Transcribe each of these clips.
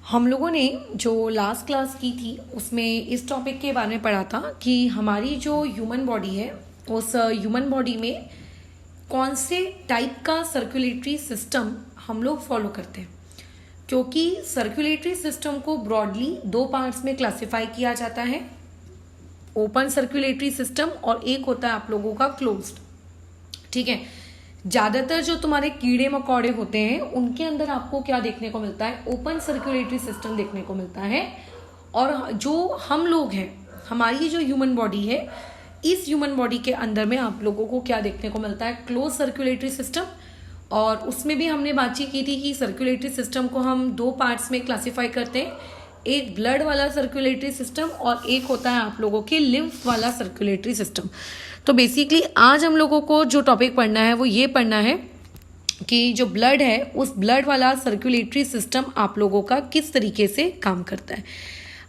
हम लोगों ने जो लास्ट क्लास की थी उसमें इस टॉपिक के बारे में पढ़ा था कि हमारी जो ह्यूमन बॉडी है उस ह्यूमन बॉडी में कौन से टाइप का सर्कुलेटरी सिस्टम हम लोग फॉलो करते हैं। क्योंकि सर्कुलेटरी सिस्टम को ब्रॉडली दो पार्ट्स में क्लासिफाई किया जाता है, ओपन सर्कुलेटरी सिस्टम और एक होता है आप लोगों का क्लोज्ड। ठीक है, ज़्यादातर जो तुम्हारे कीड़े मकोड़े होते हैं उनके अंदर आपको क्या देखने को मिलता है, ओपन सर्कुलेटरी सिस्टम देखने को मिलता है। और जो हम लोग हैं, हमारी जो ह्यूमन बॉडी है, इस ह्यूमन बॉडी के अंदर में आप लोगों को क्या देखने को मिलता है, क्लोज सर्कुलेटरी सिस्टम। और उसमें भी हमने बातचीत की थी कि सर्कुलेटरी सिस्टम को हम दो पार्ट्स में क्लासीफाई करते हैं, एक ब्लड वाला सर्कुलेटरी सिस्टम और एक होता है आप लोगों के लिम्फ वाला सर्कुलेटरी सिस्टम। तो बेसिकली आज हम लोगों को जो टॉपिक पढ़ना है वो ये पढ़ना है कि जो ब्लड है उस ब्लड वाला सर्कुलेटरी सिस्टम आप लोगों का किस तरीके से काम करता है।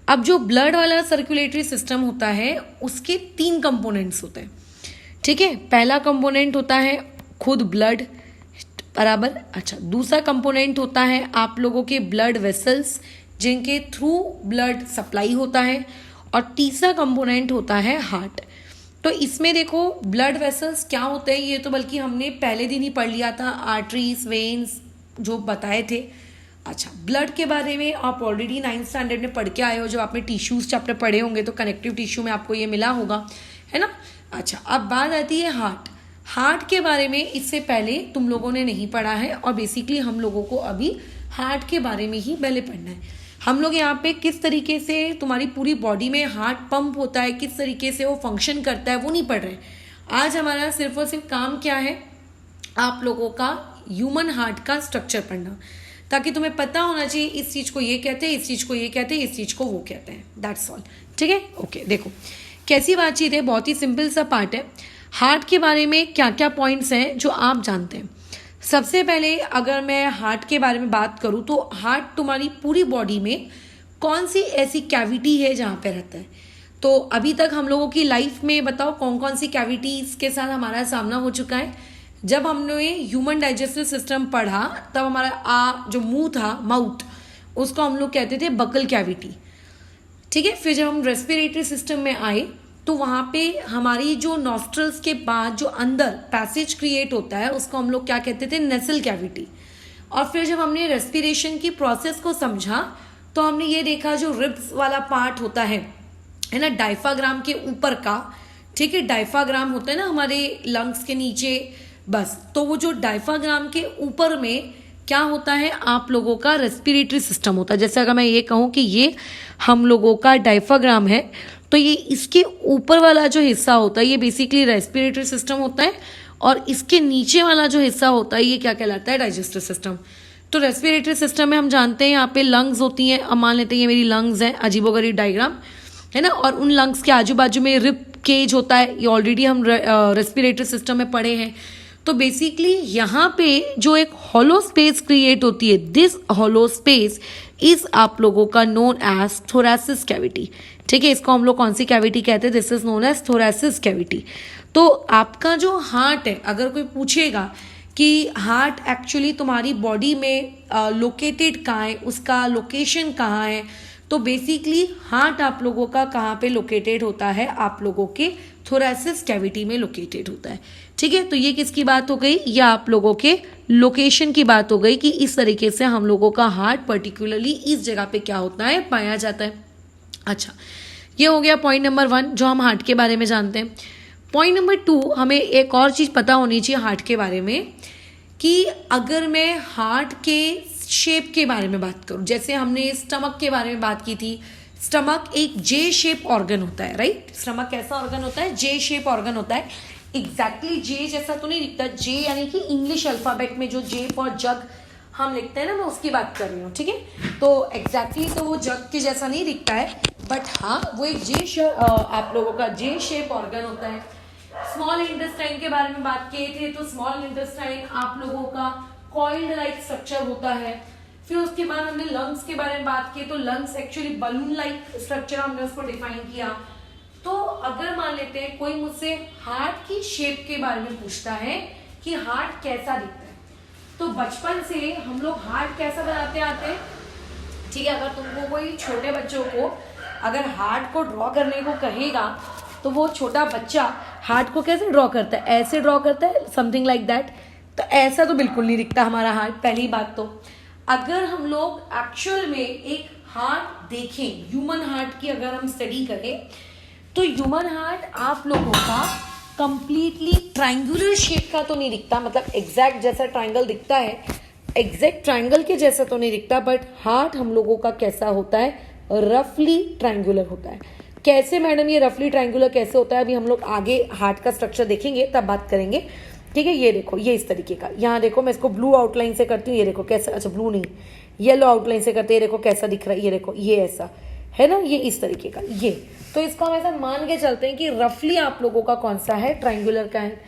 अब जो ब्लड वाला सर्कुलेटरी सिस्टम होता है उसके तीन कंपोनेंट्स होते हैं। ठीक है, पहला कंपोनेंट होता है खुद ब्लड बराबर। अच्छा, दूसरा कंपोनेंट होता है आप लोगों के ब्लड वेसल्स जिनके थ्रू ब्लड सप्लाई होता है, और तीसरा कंपोनेंट होता है हार्ट। तो इसमें देखो ब्लड वेसल्स क्या होते हैं ये तो बल्कि हमने पहले दिन ही पढ़ लिया था, आर्टरीज वेन्स जो बताए थे। अच्छा, ब्लड के बारे में आप ऑलरेडी 9th स्टैंडर्ड में पढ़ के आए हो, जब आपने टिश्यूज चैप्टर पढ़े होंगे तो कनेक्टिव टिश्यू में आपको ये मिला होगा, है ना। अच्छा, अब बात आती है हार्ट। हार्ट के बारे में इससे पहले तुम लोगों ने नहीं पढ़ा है और बेसिकली हम लोगों को अभी हार्ट के बारे में ही पहले पढ़ना है। हम लोग यहाँ पे किस तरीके से तुम्हारी पूरी बॉडी में हार्ट पंप होता है, किस तरीके से वो फंक्शन करता है वो नहीं पढ़ रहे। आज हमारा सिर्फ और सिर्फ काम क्या है, आप लोगों का ह्यूमन हार्ट का स्ट्रक्चर पढ़ना, ताकि तुम्हें पता होना चाहिए इस चीज़ को ये कहते हैं, इस चीज़ को ये कहते हैं, इस चीज़ को वो कहते हैं। That's all. ठीक है, ओके। देखो कैसी बातचीत है, बहुत ही सिंपल सा पार्ट है। हार्ट के बारे में क्या क्या पॉइंट्स हैं जो आप जानते हैं। सबसे पहले अगर मैं हार्ट के बारे में बात करूं तो हार्ट तुम्हारी पूरी बॉडी में कौन सी ऐसी कैविटी है जहां पे रहता है। तो अभी तक हम लोगों की लाइफ में बताओ कौन कौन सी कैविटीज के साथ हमारा सामना हो चुका है। जब हमने ह्यूमन डाइजेस्टिव सिस्टम पढ़ा तब हमारा जो मुंह था, माउथ, उसको हम लोग कहते थे बकल कैविटी। ठीक है, फिर जब हम रेस्पिरेटरी सिस्टम में आए तो वहाँ पे हमारी जो नॉस्ट्रल्स के बाद जो अंदर पैसेज क्रिएट होता है उसको हम लोग क्या कहते थे, नेसल कैविटी। और फिर जब हमने रेस्पिरेशन की प्रोसेस को समझा तो हमने ये देखा जो रिब्स वाला पार्ट होता है ना, डायफ्राग्राम के ऊपर का। ठीक है, डायफ्राग्राम होता है ना हमारे लंग्स के नीचे, बस तो वो जो डायफ्राग्राम के ऊपर में क्या होता है, आप लोगों का रेस्पिरेटरी सिस्टम होता है। जैसे अगर मैं ये कहूँ कि ये हम लोगों का डायफ्राग्राम है तो ये इसके ऊपर वाला जो हिस्सा होता है ये बेसिकली रेस्पिरेटरी सिस्टम होता है, और इसके नीचे वाला जो हिस्सा होता है ये क्या कहलाता है, डाइजेस्टिव सिस्टम। तो रेस्पिरेटरी सिस्टम में हम जानते हैं यहाँ पे लंग्स होती हैं। अब मान लेते हैं ये मेरी लंग्स हैं, अजीबोगरीब डायग्राम है ना, और उन लंग्स के आजू बाजू में रिब केज होता है, ये ऑलरेडी हम रेस्पिरेटरी सिस्टम में पढ़े हैं। तो बेसिकली यहाँ पे जो एक हॉलो स्पेस क्रिएट होती है, दिस हॉलो स्पेस इज आप लोगों का नोन एज थोरैसिस कैविटी। ठीक है, इसको हम लोग कौन सी कैविटी कहते हैं, this is known as thoracic cavity. तो आपका जो हार्ट है, अगर कोई पूछेगा कि हार्ट एक्चुअली तुम्हारी बॉडी में लोकेटेड कहाँ है, उसका लोकेशन कहाँ है, तो बेसिकली हार्ट आप लोगों का कहाँ पे लोकेटेड होता है, आप लोगों के थोरैसिस कैविटी में लोकेटेड होता है। ठीक है, तो ये किसकी बात हो गई, या आप लोगों के लोकेशन की बात हो गई कि इस तरीके से हम लोगों का हार्ट पर्टिकुलरली इस जगह पे क्या होता है, पाया जाता है। अच्छा, ये हो गया पॉइंट नंबर 1 जो हम हार्ट के बारे में जानते हैं। पॉइंट नंबर 2, हमें एक और चीज़ पता होनी चाहिए हार्ट के बारे में, कि अगर मैं हार्ट के शेप के बारे में बात करूं, जैसे हमने स्टमक के बारे में बात की थी। स्टमक एक जे शेप ऑर्गन होता है, राइट। स्टमक कैसा ऑर्गन होता है, जे शेप ऑर्गन होता है। एग्जैक्टली जे जैसा तो नहीं दिखता, जे यानी कि इंग्लिश अल्फाबेट में जो जे फॉर जग हम लिखते हैं ना, मैं उसकी बात कर रही हूँ। ठीक है, तो एग्जैक्टली तो वो जग के जैसा नहीं दिखता है, बट हाँ वो एक आप लोगों का जे शेप ऑर्गन होता है। स्मॉल इंटेस्टाइन के बारे में बात किए थे तो स्मॉल इंटेस्टाइन आप लोगों का कॉइल्ड लाइक स्ट्रक्चर होता है। फिर उसके बाद हमने लंग्स के बारे में बात की तो lungs actually balloon like structure हमने उसको डिफाइन किया। तो अगर मान लेते हैं कोई मुझसे हार्ट की शेप के बारे में पूछता है कि हार्ट कैसा दिखता है, तो बचपन से हम लोग हार्ट कैसा बनाते आते हैं, ठीक है, अगर तुमको कोई छोटे बच्चों को अगर हार्ट को ड्रॉ करने को कहेगा तो वो छोटा बच्चा हार्ट को कैसे ड्रॉ करता है, ऐसे ड्रॉ करता है, समथिंग लाइक दैट। तो ऐसा तो बिल्कुल नहीं दिखता हमारा हार्ट। पहली बात तो अगर हम लोग एक्चुअल में एक हार्ट देखें, ह्यूमन हार्ट की अगर हम स्टडी करें, तो ह्यूमन हार्ट आप लोगों का कंप्लीटली ट्रायंगुलर शेप का तो नहीं दिखता, मतलब एग्जैक्ट जैसा ट्रायंगल दिखता है, एग्जैक्ट ट्रायंगल के जैसा तो नहीं दिखता, बट हार्ट हम लोगों का कैसा होता है, रफली ट्रायंगुलर होता है। कैसे मैडम ये रफली ट्रायंगुलर कैसे होता है, अभी हम लोग आगे हार्ट का स्ट्रक्चर देखेंगे तब बात करेंगे। ठीक है, ये देखो, ये इस तरीके का, यहाँ देखो मैं इसको ब्लू आउटलाइन से करती हूँ, ये देखो कैसा, अच्छा ब्लू नहीं, येलो आउटलाइन से करते हैं, ये देखो कैसा दिख रहा है, ये देखो ये ऐसा है ना, ये इस तरीके का, ये तो इसको हम ऐसा मान के चलते हैं कि रफली आप लोगों का कौन सा है, ट्रायंगुलर का है।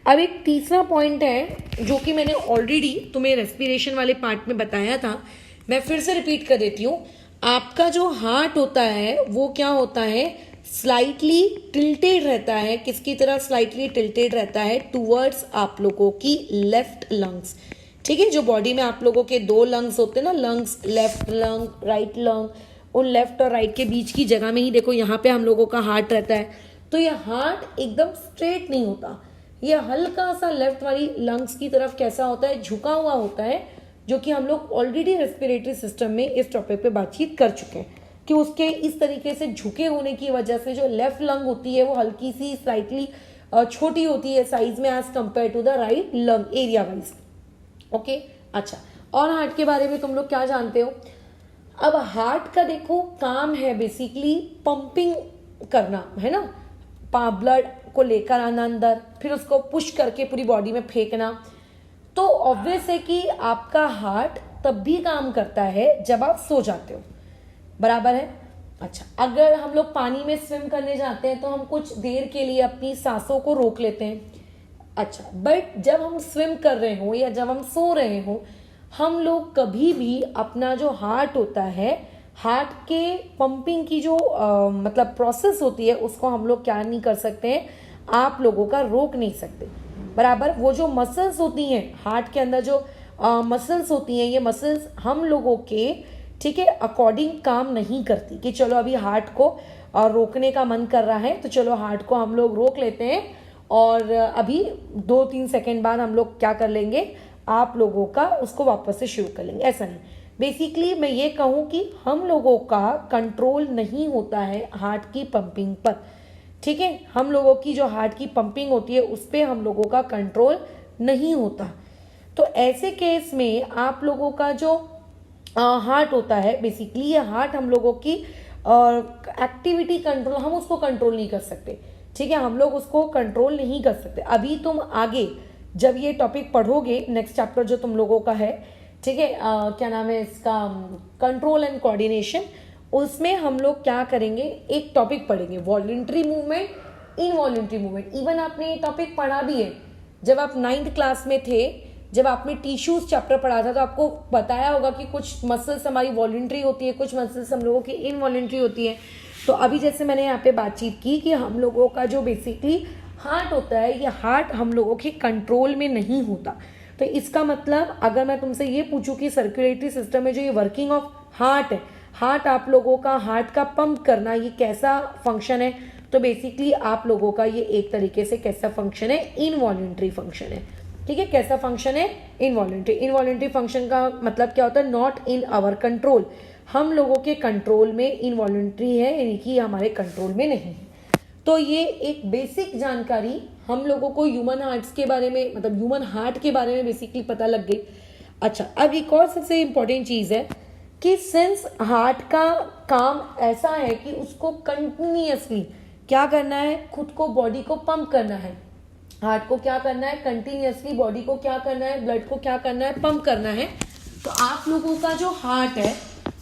अब एक तीसरा पॉइंट है जो कि मैंने ऑलरेडी तुम्हें रेस्पिरेशन वाले पार्ट में बताया था, मैं फिर से रिपीट कर देती हूँ। आपका जो हार्ट होता है वो क्या होता है, स्लाइटली टिल्टेड रहता है। किसकी तरह स्लाइटली टिल्टेड रहता है, टूवर्ड्स आप लोगों की लेफ्ट लंग्स। ठीक है, जो बॉडी में आप लोगों के दो लंग्स होते हैं ना, lungs, left lung, right lung, उन लेफ्ट और राइट के बीच की जगह में ही देखो यहाँ पे हम लोगों का हार्ट रहता है। तो ये हार्ट एकदम स्ट्रेट नहीं होता, ये हल्का सा लेफ्ट वाली लंग्स की तरफ कैसा होता है, झुका हुआ होता है, जो कि हम लोग ऑलरेडी रेस्पिरेटरी सिस्टम में इस टॉपिक पे बातचीत कर चुके हैं कि उसके इस तरीके से झुके होने की वजह से जो लेफ्ट लंग होती है वो हल्की सी स्लाइटली छोटी होती है साइज में as compare to the right lung area wise. Okay, अच्छा, और हार्ट के बारे में तुम लोग क्या जानते हो? अब हार्ट का देखो काम है बेसिकली पंपिंग करना, है ना, ब्लड को लेकर आना अंदर, फिर उसको पुश करके पूरी बॉडी में फेंकना। तो ऑब्वियस है कि आपका हार्ट तब भी काम करता है जब आप सो जाते हो, बराबर है। अच्छा, अगर हम लोग पानी में स्विम करने जाते हैं तो हम कुछ देर के लिए अपनी सांसों को रोक लेते हैं। अच्छा, बट जब हम स्विम कर रहे हो या जब हम सो रहे हो, हम लोग कभी भी अपना जो हार्ट होता है, हार्ट के पंपिंग की जो मतलब प्रोसेस होती है, उसको हम लोग क्या नहीं कर सकते हैं, आप लोगों का रोक नहीं सकते, बराबर। वो जो मसल्स होती हैं हार्ट के अंदर, जो मसल्स होती हैं, ये मसल्स हम लोगों के, ठीक है, अकॉर्डिंग काम नहीं करती कि चलो अभी हार्ट को रोकने का मन कर रहा है तो चलो हार्ट को हम लोग रोक लेते हैं और अभी 2-3 सेकेंड बाद हम लोग क्या कर लेंगे, आप लोगों का उसको वापस से शुरू कर लेंगे। ऐसा नहीं, बेसिकली मैं ये कहूँ कि हम लोगों का कंट्रोल नहीं होता है हार्ट की पंपिंग पर। ठीक है, हम लोगों की जो हार्ट की पंपिंग होती है उस पर हम लोगों का कंट्रोल नहीं होता। तो ऐसे केस में आप लोगों का जो हार्ट होता है, बेसिकली ये हार्ट हम लोगों की एक्टिविटी कंट्रोल, हम उसको कंट्रोल नहीं कर सकते। ठीक है, हम लोग उसको कंट्रोल नहीं कर सकते। अभी तुम आगे जब ये टॉपिक पढ़ोगे, नेक्स्ट चैप्टर जो तुम लोगों का है, ठीक है, क्या नाम है इसका, कंट्रोल एंड कोऑर्डिनेशन, उसमें हम लोग क्या करेंगे, एक टॉपिक पढ़ेंगे voluntary movement, involuntary movement. Even आपने ये टॉपिक पढ़ा भी है जब आप 9th क्लास में थे, जब आपने टिश्यूज चैप्टर पढ़ा था तो आपको बताया होगा कि कुछ मसल्स हमारी वॉलंटरी होती है, कुछ मसल्स हम लोगों की इनवॉलंटरी होती है। तो अभी जैसे मैंने यहाँ पे बातचीत की कि हम लोगों का जो बेसिकली हार्ट होता है, ये हार्ट हम लोगों के कंट्रोल में नहीं होता। तो इसका मतलब अगर मैं तुमसे ये पूछूं कि सर्कुलेटरी सिस्टम में जो ये वर्किंग ऑफ हार्ट है, हार्ट आप लोगों का, हार्ट का पंप करना, ये कैसा फंक्शन है, तो बेसिकली आप लोगों का ये एक तरीके से कैसा फंक्शन है, इनवॉलंटरी फंक्शन है। ठीक है, कैसा फंक्शन है, इनवॉलंटरी। इनवॉलंटरी फंक्शन का मतलब क्या होता है, नॉट इन आवर कंट्रोल, हम लोगों के कंट्रोल में इनवॉलंटरी है, यानी कि हमारे कंट्रोल में नहीं है। तो ये एक बेसिक जानकारी हम लोगों को ह्यूमन हार्ट्स के बारे में, मतलब ह्यूमन हार्ट के बारे में बेसिकली पता लग गई। अच्छा, अब एक और सबसे इम्पोर्टेंट चीज़ है कि सिंस हार्ट का काम ऐसा है कि उसको कंटिन्यूअसली क्या करना है, खुद को, बॉडी को पंप करना है। हार्ट को क्या करना है, कंटिन्यूअसली बॉडी को क्या करना है, ब्लड को क्या करना है, पंप करना है। तो आप लोगों का जो हार्ट है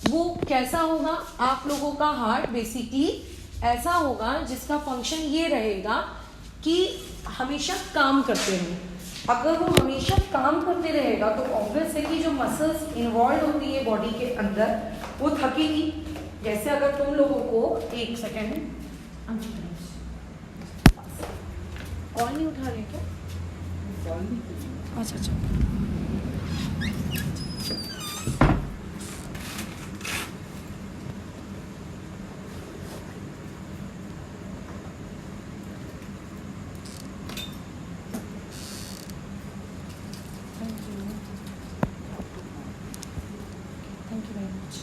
वो कैसा होगा, आप लोगों का हार्ट बेसिकली ऐसा होगा जिसका फंक्शन ये रहेगा कि हमेशा काम करते रहें। अगर वो हमेशा काम करते रहेगा तो ऑब्वियस है कि जो मसल्स इन्वॉल्व होती है बॉडी के अंदर वो थकेगी। जैसे अगर तुम लोगों को, एक सेकेंड, कॉल नहीं उठा रहे क्या? अच्छा, यू वेरी मच।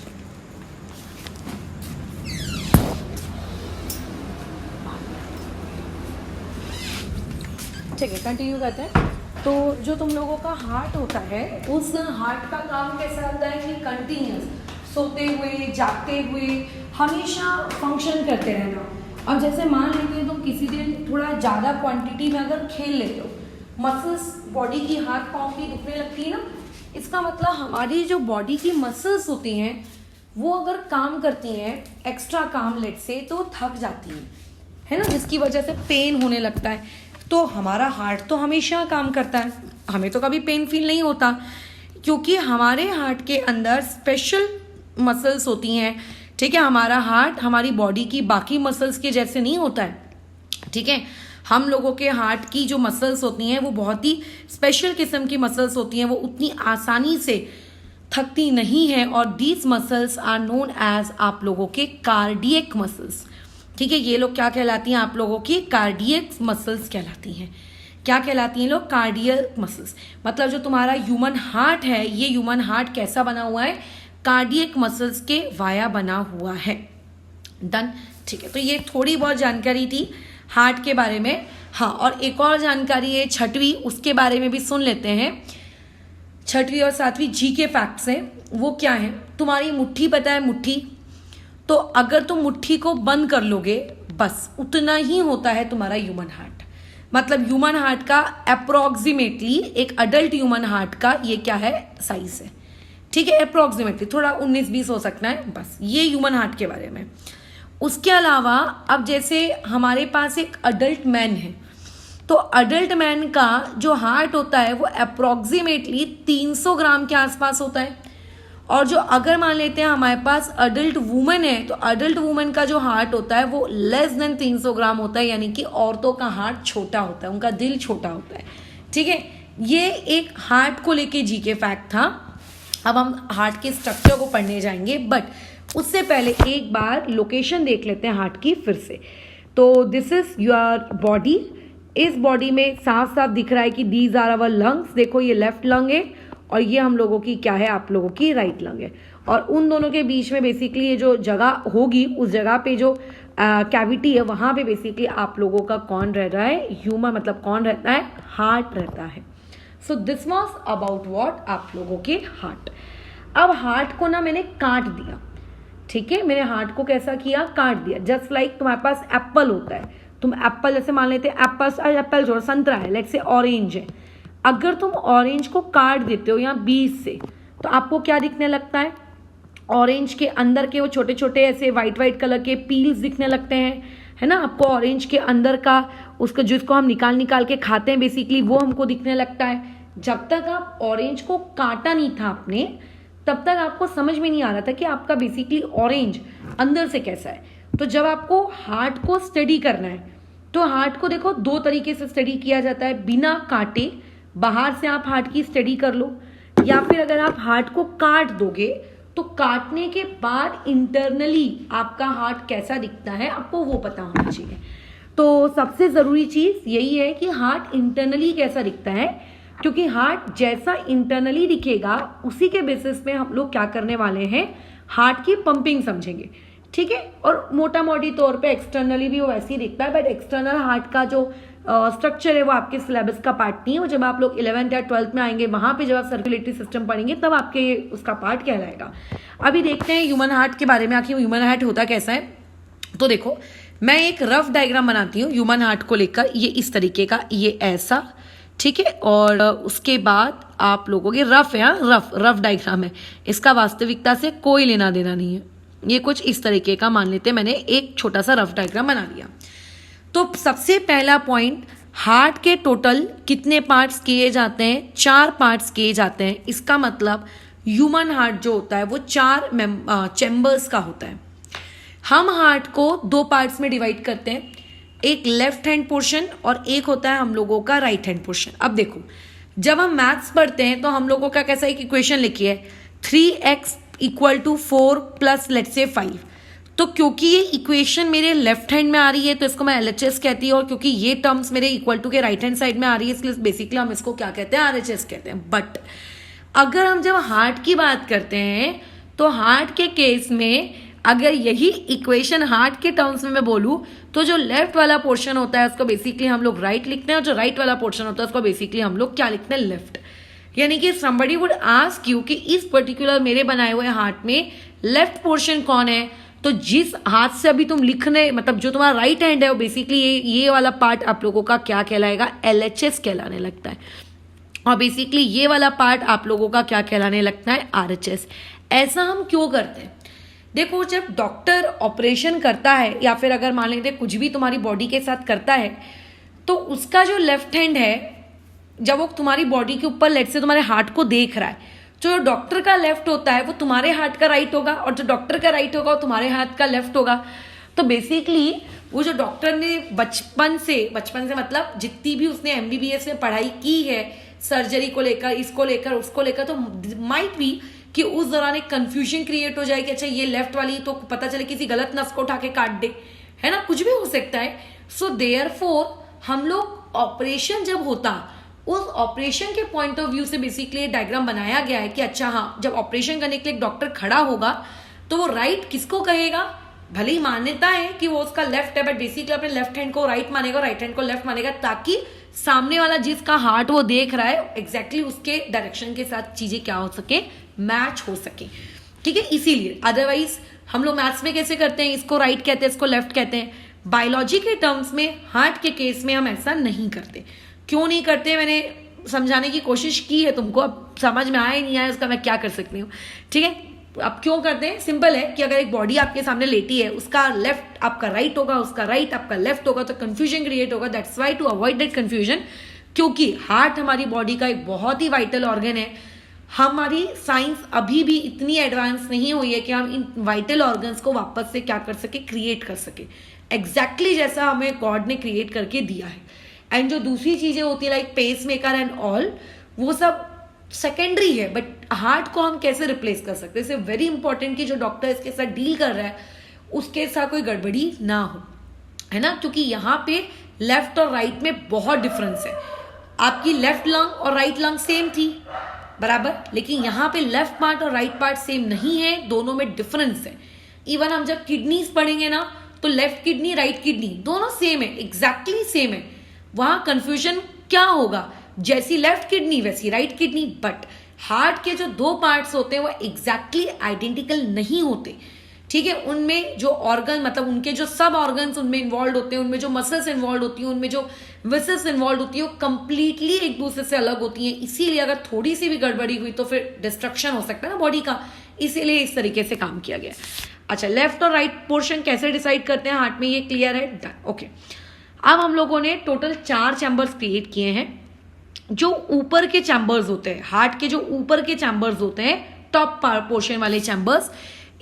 ठीक है, कंटिन्यू करते हैं। तो जो तुम लोगों का हार्ट होता है, उस हार्ट का काम कैसा होता है कि कंटिन्यूस, सोते हुए जागते हुए हमेशा फंक्शन करते रहना। अब जैसे मान लेते हैं तुम किसी दिन थोड़ा ज़्यादा क्वांटिटी में अगर खेल लेते हो, मसल्स बॉडी की हाथ पाँव की दुखने लगती है ना, इसका मतलब हमारी जो बॉडी की मसल्स होती हैं वो अगर काम करती हैं एक्स्ट्रा काम लेट से, तो थक जाती हैं, है ना, जिसकी वजह से पेन होने लगता है। तो हमारा हार्ट तो हमेशा काम करता है, हमें तो कभी पेन फील नहीं होता, क्योंकि हमारे हार्ट के अंदर स्पेशल मसल्स होती हैं। ठीक है, हमारा हार्ट हमारी बॉडी की बाकी मसल्स के जैसे नहीं होता है। ठीक है, हम लोगों के हार्ट की जो मसल्स होती हैं वो बहुत ही स्पेशल किस्म की मसल्स होती हैं, वो उतनी आसानी से थकती नहीं है। और these muscles are known as आप लोगों के कार्डियक मसल्स। ठीक है, ये लोग क्या कहलाती हैं? आप लोगों की कार्डियक मसल्स कहलाती हैं। क्या कहलाती हैं लोग? Cardiac muscles. मतलब जो तुम्हारा ह्यूमन हार्ट है, ये ह्यूमन हार्ट कैसा बना हुआ है? कार्डियक मसल्स के वाया बना हुआ है। डन। ठीक है, तो ये थोड़ी बहुत जानकारी थी हार्ट के बारे में। हाँ, और एक और जानकारी है छठवीं, उसके बारे में भी सुन लेते हैं। छठवीं और सातवीं जी के फैक्ट्स हैं। वो क्या है? तुम्हारी मुट्ठी पता है, मुट्ठी? तो अगर तुम मुट्ठी को बंद कर लोगे, बस उतना ही होता है तुम्हारा ह्यूमन हार्ट। मतलब ह्यूमन हार्ट का अप्रोक्सीमेटली एक अडल्ट ह्यूमन हार्ट का ये क्या है? साइज है। ठीक है, अप्रोक्सीमेटली, थोड़ा 19-20 हो सकता है, बस ये ह्यूमन हार्ट के बारे में। उसके अलावा अब जैसे हमारे पास एक अडल्ट मैन है, तो अडल्ट मैन का जो हार्ट होता है वो अप्रोक्सीमेटली 300 ग्राम के आसपास होता है। और जो अगर मान लेते हैं हमारे पास अडल्ट वुमेन है, तो अडल्ट वुमेन का जो हार्ट होता है वो लेस देन 300 ग्राम होता है, यानी कि औरतों का हार्ट छोटा होता है, उनका दिल छोटा होता है। ठीक है, ये एक हार्ट को लेके जी के फैक्ट था। अब हम हार्ट के स्ट्रक्चर को पढ़ने जाएंगे, बट उससे पहले एक बार लोकेशन देख लेते हैं हार्ट की फिर से। तो दिस इज योर बॉडी। इस बॉडी में साफ साफ दिख रहा है कि दीज आर आवर लंग्स। देखो, ये लेफ्ट लंग है और ये हम लोगों की क्या है? आप लोगों की राइट लंग है। और उन दोनों के बीच में बेसिकली ये जो जगह होगी, उस जगह पे जो कैविटी है, वहां पे बेसिकली आप लोगों का कौन रह रहा है? ह्यूमन, मतलब कौन रहता है? हार्ट रहता है। So this was about what? आप लोगों के हार्ट। अब हार्ट को ना मैंने काट दिया। ठीक है, मैंने हार्ट को कैसा किया? काट दिया। जस्ट लाइक तुम्हारे पास एप्पल होता है, तुम एप्पल जैसे मान लेते हैं, एप्पल जो संतरा है, लाइक से ऑरेंज है। अगर तुम ऑरेंज को काट देते हो या बीज से, तो आपको क्या दिखने लगता है? ऑरेंज के अंदर के वो छोटे छोटे ऐसे वाइट वाइट कलर के पील्स दिखने लगते हैं, है ना। आपको ऑरेंज के अंदर का उसका जिसको हम निकाल निकाल के खाते हैं बेसिकली, वो हमको दिखने लगता है। जब तक आप ऑरेंज को काटा नहीं था आपने, तब तक आपको समझ में नहीं आ रहा था कि आपका बेसिकली ऑरेंज अंदर से कैसा है। तो जब आपको हार्ट को स्टडी करना है, तो हार्ट को देखो दो तरीके से स्टडी किया जाता है। बिना काटे बाहर से आप हार्ट की स्टडी कर लो, या फिर अगर आप हार्ट को काट दोगे तो काटने के बाद इंटरनली आपका हार्ट कैसा दिखता है आपको वो पता होना चाहिए। तो सबसे जरूरी चीज यही है कि हार्ट इंटरनली कैसा दिखता है, क्योंकि हार्ट जैसा इंटरनली दिखेगा उसी के बेसिस पे हम लोग क्या करने वाले हैं? हार्ट की पंपिंग समझेंगे। ठीक है, और मोटा मोटी तौर पे एक्सटर्नली भी वो वैसे ही दिखता है, बट एक्सटर्नल हार्ट का जो स्ट्रक्चर है वो आपके सिलेबस का पार्ट नहीं है। वो जब आप लोग 11th या 12th में आएंगे, वहां पे जब आप सर्कुलेटरी सिस्टम पढ़ेंगे, तब आपके उसका पार्ट कहलाएगा। अभी देखते हैं ह्यूमन हार्ट के बारे में, आखिर ह्यूमन हार्ट होता कैसा है। तो देखो, मैं एक रफ डायग्राम बनाती हूँ ह्यूमन हार्ट को लेकर। ये इस तरीके का, ये ऐसा, ठीक है। और उसके बाद आप लोगों के रफ है, रफ डायग्राम है, इसका वास्तविकता से कोई लेना देना नहीं है। ये कुछ इस तरीके का मान लेते हैं, मैंने एक छोटा सा रफ डायग्राम बना लिया। तो सबसे पहला पॉइंट, हार्ट के टोटल कितने पार्ट्स किए जाते हैं? 4 पार्ट्स किए जाते हैं। इसका मतलब ह्यूमन हार्ट जो होता है वो 4 चैम्बर्स का होता है। हम हार्ट को 2 पार्ट्स में डिवाइड करते हैं, एक लेफ्ट हैंड पोर्शन और एक होता है हम लोगों का राइट हैंड पोर्शन। अब देखो, जब हम मैथ्स पढ़ते हैं तो हम लोगों का कैसा एक इक्वेशन लिखी है, 3x = 4 + लेट्स से 5। तो क्योंकि ये इक्वेशन मेरे लेफ्ट हैंड में आ रही है तो इसको मैं LHS कहती हूँ, और क्योंकि ये टर्म्स मेरे इक्वल टू के राइट हैंड साइड में आ रही है, इसलिए बेसिकली हम इसको क्या कहते हैं? RHS कहते हैं। बट अगर हम जब हार्ट की बात करते हैं तो हार्ट के केस में अगर यही इक्वेशन हार्ट के टर्म्स में मैं बोलूँ तो जो लेफ्ट वाला पोर्शन होता है उसको बेसिकली हम लोग राइट लिखते हैं और जो राइट वाला पोर्शन होता है उसको बेसिकली हम लोग क्या लिखते हैं, लेफ्ट। यानी कि somebody would ask you कि इस पर्टिकुलर मेरे बनाए हुए हार्ट में लेफ्ट पोर्शन कौन है, तो जिस हाथ से अभी तुम लिखने मतलब जो तुम्हारा राइट हैंड है वो बेसिकली ये वाला पार्ट आप लोगों का क्या कहलाएगा, LHS कहलाने लगता है। और बेसिकली ये वाला पार्ट आप लोगों का क्या कहलाने लगता है, RHS। ऐसा हम क्यों करते हैं? देखो, जब डॉक्टर ऑपरेशन करता है या फिर अगर मान लेते कुछ भी तुम्हारी बॉडी के साथ करता है तो उसका जो लेफ्ट हैंड है जब वो तुम्हारी बॉडी के ऊपर लेट से तुम्हारे हार्ट को देख रहा है, जो डॉक्टर का लेफ्ट होता है वो तुम्हारे हार्ट का राइट होगा और जो डॉक्टर का राइट होगा वो तुम्हारे हाथ का लेफ्ट होगा। तो बेसिकली वो जो डॉक्टर ने बचपन से मतलब जितनी भी उसने MBBS में पढ़ाई की है सर्जरी को लेकर, इसको लेकर, उसको लेकर, तो माइट भी कि उस दौरान एक कंफ्यूजन क्रिएट हो जाए कि अच्छा ये लेफ्ट वाली, तो पता चले किसी गलत नस को उठा के काट दे, है ना, कुछ भी हो सकता है। सो देयरफॉर हम लोग ऑपरेशन जब होता उस ऑपरेशन के पॉइंट ऑफ व्यू से बेसिकली डायग्राम बनाया गया है कि अच्छा हाँ, जब ऑपरेशन करने के लिए एक डॉक्टर खड़ा होगा तो वो राइट किसको कहेगा, भले ही मान्यता है कि वो उसका लेफ्ट है बट बेसिकली अपने लेफ्ट हैंड को राइट मानेगा, राइट हैंड को लेफ्ट मानेगा, ताकि सामने वाला जिसका हार्ट वो देख रहा है एग्जैक्टली उसके डायरेक्शन के साथ चीजें क्या हो सके, मैच हो सके। ठीक है, इसीलिए अदरवाइज हम लोग मैथ्स में कैसे करते हैं, इसको राइट कहते हैं, इसको लेफ्ट कहते हैं। बायोलॉजी के टर्म्स में हार्ट के केस में हम ऐसा नहीं करते। क्यों नहीं करते, मैंने समझाने की कोशिश की है तुमको, अब समझ में आया नहीं आया उसका मैं क्या कर सकती हूँ। ठीक है, अब क्यों करते हैं, सिंपल है कि अगर एक बॉडी आपके सामने लेटी है, उसका लेफ्ट आपका राइट होगा, उसका राइट आपका लेफ्ट होगा, तो कंफ्यूजन क्रिएट होगा। That's why to avoid that confusion, क्योंकि हार्ट हमारी बॉडी का एक बहुत ही वाइटल ऑर्गन है। हमारी साइंस अभी भी इतनी एडवांस नहीं हुई है कि हम इन वाइटल ऑर्गन्स को वापस से क्या कर सके, क्रिएट कर सके, एग्जैक्टली जैसा हमें गॉड ने क्रिएट करके दिया है। एंड जो दूसरी चीजें होती है like pacemaker and all, वो सब सेकेंडरी है, बट हार्ट को हम कैसे रिप्लेस कर सकते हैं। इट्स वेरी इंपॉर्टेंट कि जो डॉक्टर इसके साथ डील कर रहा है उसके साथ कोई गड़बड़ी ना हो, है ना, क्योंकि यहाँ पे लेफ्ट और राइट में बहुत डिफरेंस है। आपकी लेफ्ट लंग और राइट लंग सेम थी बराबर, लेकिन यहाँ पे लेफ्ट पार्ट और राइट पार्ट सेम नहीं है, दोनों में डिफरेंस है। इवन हम जब किडनीज पढ़ेंगे ना तो लेफ्ट किडनी राइट किडनी दोनों सेम है, एग्जैक्टली सेम है। वहां कंफ्यूजन क्या होगा, जैसी लेफ्ट किडनी वैसी राइट किडनी, बट हार्ट के जो दो पार्ट्स होते हैं वो एग्जैक्टली आइडेंटिकल नहीं होते। ठीक है, उनमें जो ऑर्गन मतलब उनके जो सब ऑर्गन्स उनमें इन्वॉल्व होते हैं, उनमें जो मसल्स इन्वॉल्व होती हैं, उनमें जो वेसल्स इन्वॉल्व होती है, वो कंप्लीटली एक दूसरे से अलग होती हैं। इसीलिए अगर थोड़ी सी भी गड़बड़ी हुई तो फिर डिस्ट्रक्शन हो सकता है ना बॉडी का, इसीलिए इस तरीके से काम किया गया। अच्छा, लेफ्ट और राइट पोर्शन कैसे डिसाइड करते हैं हार्ट में, ये क्लियर है, डन। ओके, अब हम लोगों ने टोटल 4 चैम्बर्स क्रिएट किए हैं। जो ऊपर के चैम्बर्स होते हैं, हार्ट के जो ऊपर के चैम्बर्स होते हैं, टॉप पोर्शन वाले चैम्बर्स,